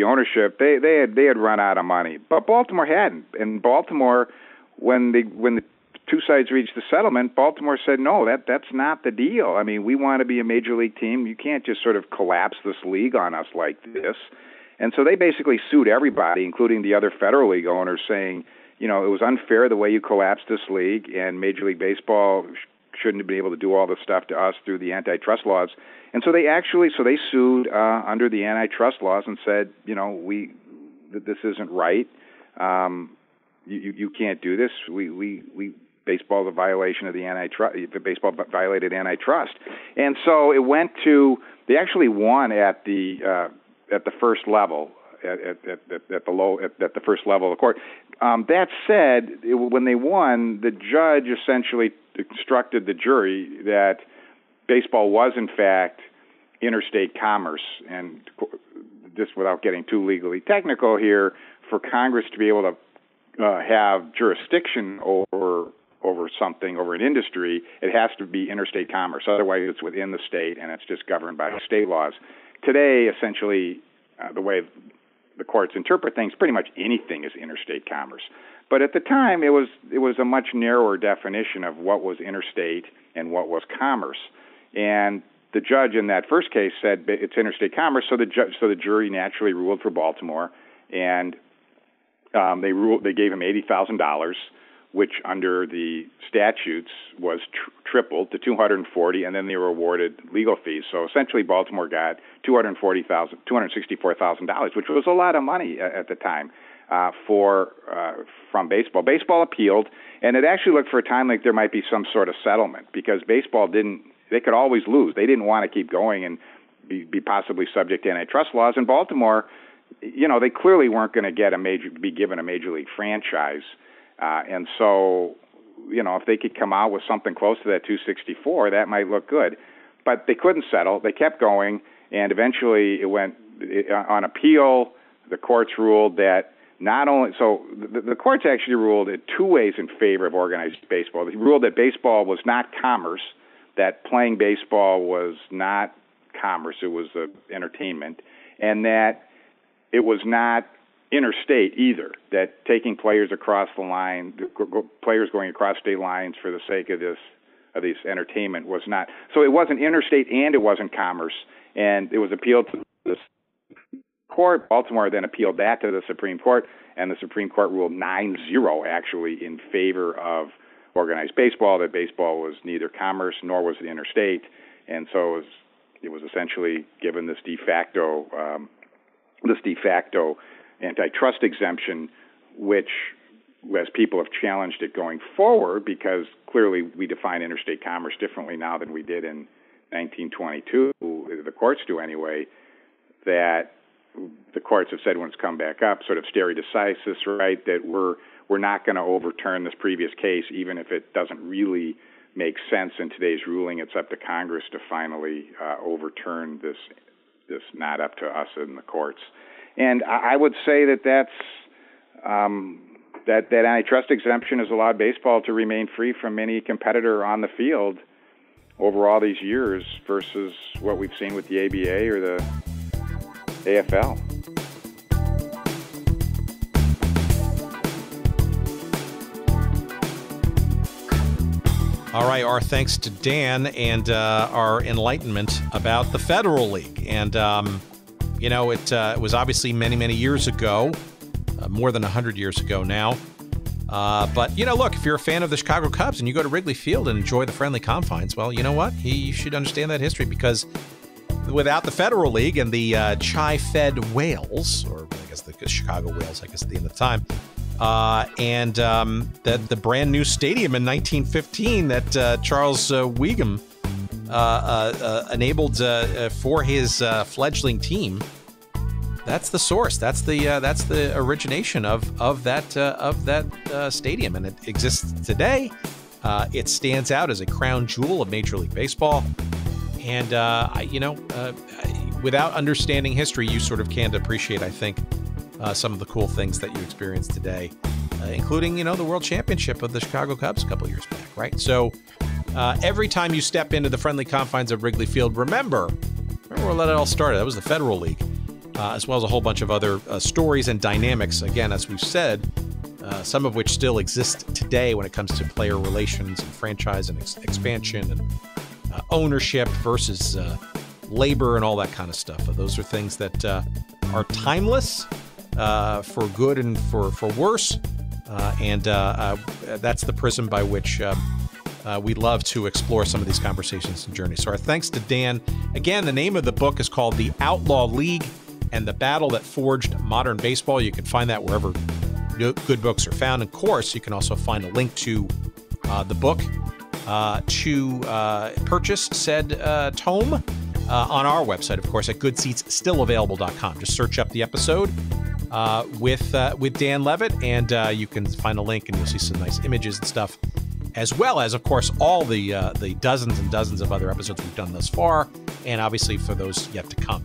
ownership, they had run out of money, but Baltimore hadn't. And Baltimore, when the two sides reached the settlement, Baltimore said, no, that's not the deal. I mean, we want to be a major league team. You can't just sort of collapse this league on us like this. And so they basically sued everybody, including the other Federal League owners, saying, it was unfair the way you collapsed this league, and Major League Baseball shouldn't have been able to do all this stuff to us through the antitrust laws. And so they sued under the antitrust laws and said, this isn't right. You can't do this. Baseball is a violation of the antitrust. Baseball violated antitrust. And so it went to, they actually won at the first level, at the first level of the court. That said, when they won, the judge essentially instructed the jury that baseball was, in fact, interstate commerce. And just without getting too legally technical here, for Congress to be able to have jurisdiction over something, over an industry, it has to be interstate commerce. Otherwise, it's within the state, and it's just governed by state laws. Today, essentially, the way the courts interpret things, pretty much anything is interstate commerce. But at the time, it was a much narrower definition of what was interstate and what was commerce. And the judge in that first case said it's interstate commerce, so the jury naturally ruled for Baltimore, and they gave him $80,000, which under the statutes was tripled to $240,000, and then they were awarded legal fees. So essentially, Baltimore got $264,000, which was a lot of money at the time from baseball. Baseball appealed, and it actually looked for a time like there might be some sort of settlement, because baseball they could always lose. They didn't want to keep going and be possibly subject to antitrust laws. And Baltimore, they clearly weren't going to be given a major league franchise. And so, if they could come out with something close to that 264, that might look good. But they couldn't settle. They kept going, and eventually it went on appeal. The courts ruled that the courts actually ruled it two ways in favor of organized baseball. They ruled that baseball was not commerce, that playing baseball was not commerce, it was entertainment, and that it was not interstate either, that taking players across the line, players going across state lines for the sake of this entertainment was not. So it wasn't interstate and it wasn't commerce, and it was appealed to the court. Baltimore then appealed that to the Supreme Court, and the Supreme Court ruled 9-0 actually in favor of organized baseball, that baseball was neither commerce nor was it interstate, and so it was essentially given this de facto antitrust exemption, which, as people have challenged it going forward, because clearly we define interstate commerce differently now than we did in 1922, the courts do anyway, that the courts have said when it's come back up, sort of stare decisis, right, that we're not going to overturn this previous case, even if it doesn't really make sense in today's ruling. It's up to Congress to finally overturn this, not up to us in the courts. And I would say that antitrust exemption has allowed baseball to remain free from any competitor on the field over all these years versus what we've seen with the ABA or the AFL. All right, our thanks to Dan and our enlightenment about the Federal League. And, it was obviously many, many years ago, more than 100 years ago now. But, look, if you're a fan of the Chicago Cubs and you go to Wrigley Field and enjoy the friendly confines, well, you know what? You should understand that history, because without the Federal League and the chai-fed whales, or I guess the Chicago Whales, I guess at the end of the time, and the brand new stadium in 1915 that Charles Weeghman enabled for his fledgling team. That's the source. That's the origination of that stadium, and it exists today. It stands out as a crown jewel of Major League Baseball, and without understanding history, you sort of can't appreciate, I think, some of the cool things that you experience today, including, the World Championship of the Chicago Cubs a couple of years back, right? So every time you step into the friendly confines of Wrigley Field, remember where that all started. That was the Federal League, as well as a whole bunch of other stories and dynamics, again, as we've said, some of which still exist today when it comes to player relations and franchise and expansion and ownership versus labor and all that kind of stuff. Those are things that are timeless, for good and for worse, and that's the prism by which we love to explore some of these conversations and journeys. So our thanks to Dan. Again, the name of the book is called The Outlaw League and the Battle That Forged Modern Baseball. You can find that wherever good books are found. Of course, you can also find a link to the book to purchase said tome on our website, of course, at goodseatsstillavailable.com. Just search up the episode with Dan Levitt, and you can find a link, and you'll see some nice images and stuff, as well as, of course, all the dozens and dozens of other episodes we've done thus far, and obviously for those yet to come.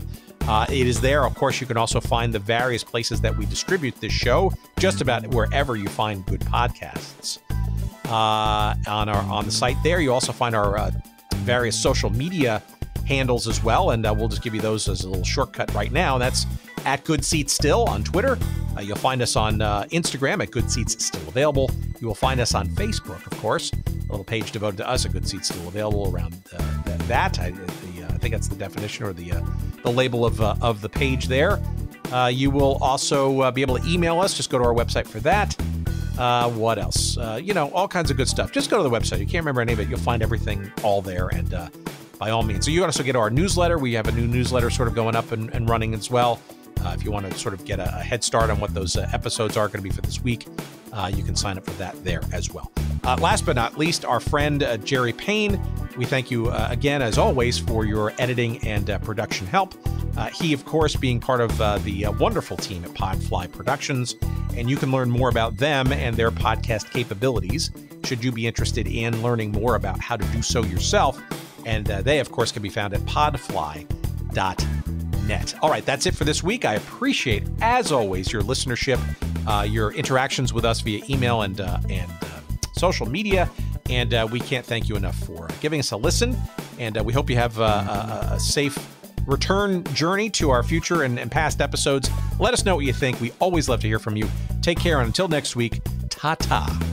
It is there. Of course, you can also find the various places that we distribute this show, just about wherever you find good podcasts. On the site there, you also find our various social media handles as well, and we'll just give you those as a little shortcut right now. That's at Good Seats Still on Twitter. You'll find us on Instagram at Good Seats Still Available. You will find us on Facebook, of course, a little page devoted to us at Good Seats Still Available around that. I think that's the definition or the label of the page there. You will also be able to email us. Just go to our website for that. What else? All kinds of good stuff. Just go to the website. You can't remember any of it. You'll find everything all there, and by all means. So you also get our newsletter. We have a new newsletter sort of going up and running as well. If you want to sort of get a head start on what those episodes are going to be for this week, you can sign up for that there as well. Last but not least, our friend Jerry Payne. We thank you again, as always, for your editing and production help. He, of course, being part of the wonderful team at Podfly Productions. And you can learn more about them and their podcast capabilities should you be interested in learning more about how to do so yourself. And they, of course, can be found at podfly.net. All right, that's it for this week. I appreciate, as always, your listenership, your interactions with us via email and social media. And we can't thank you enough for giving us a listen. And we hope you have a safe return journey to our future and past episodes. Let us know what you think. We always love to hear from you. Take care, and until next week, ta-ta.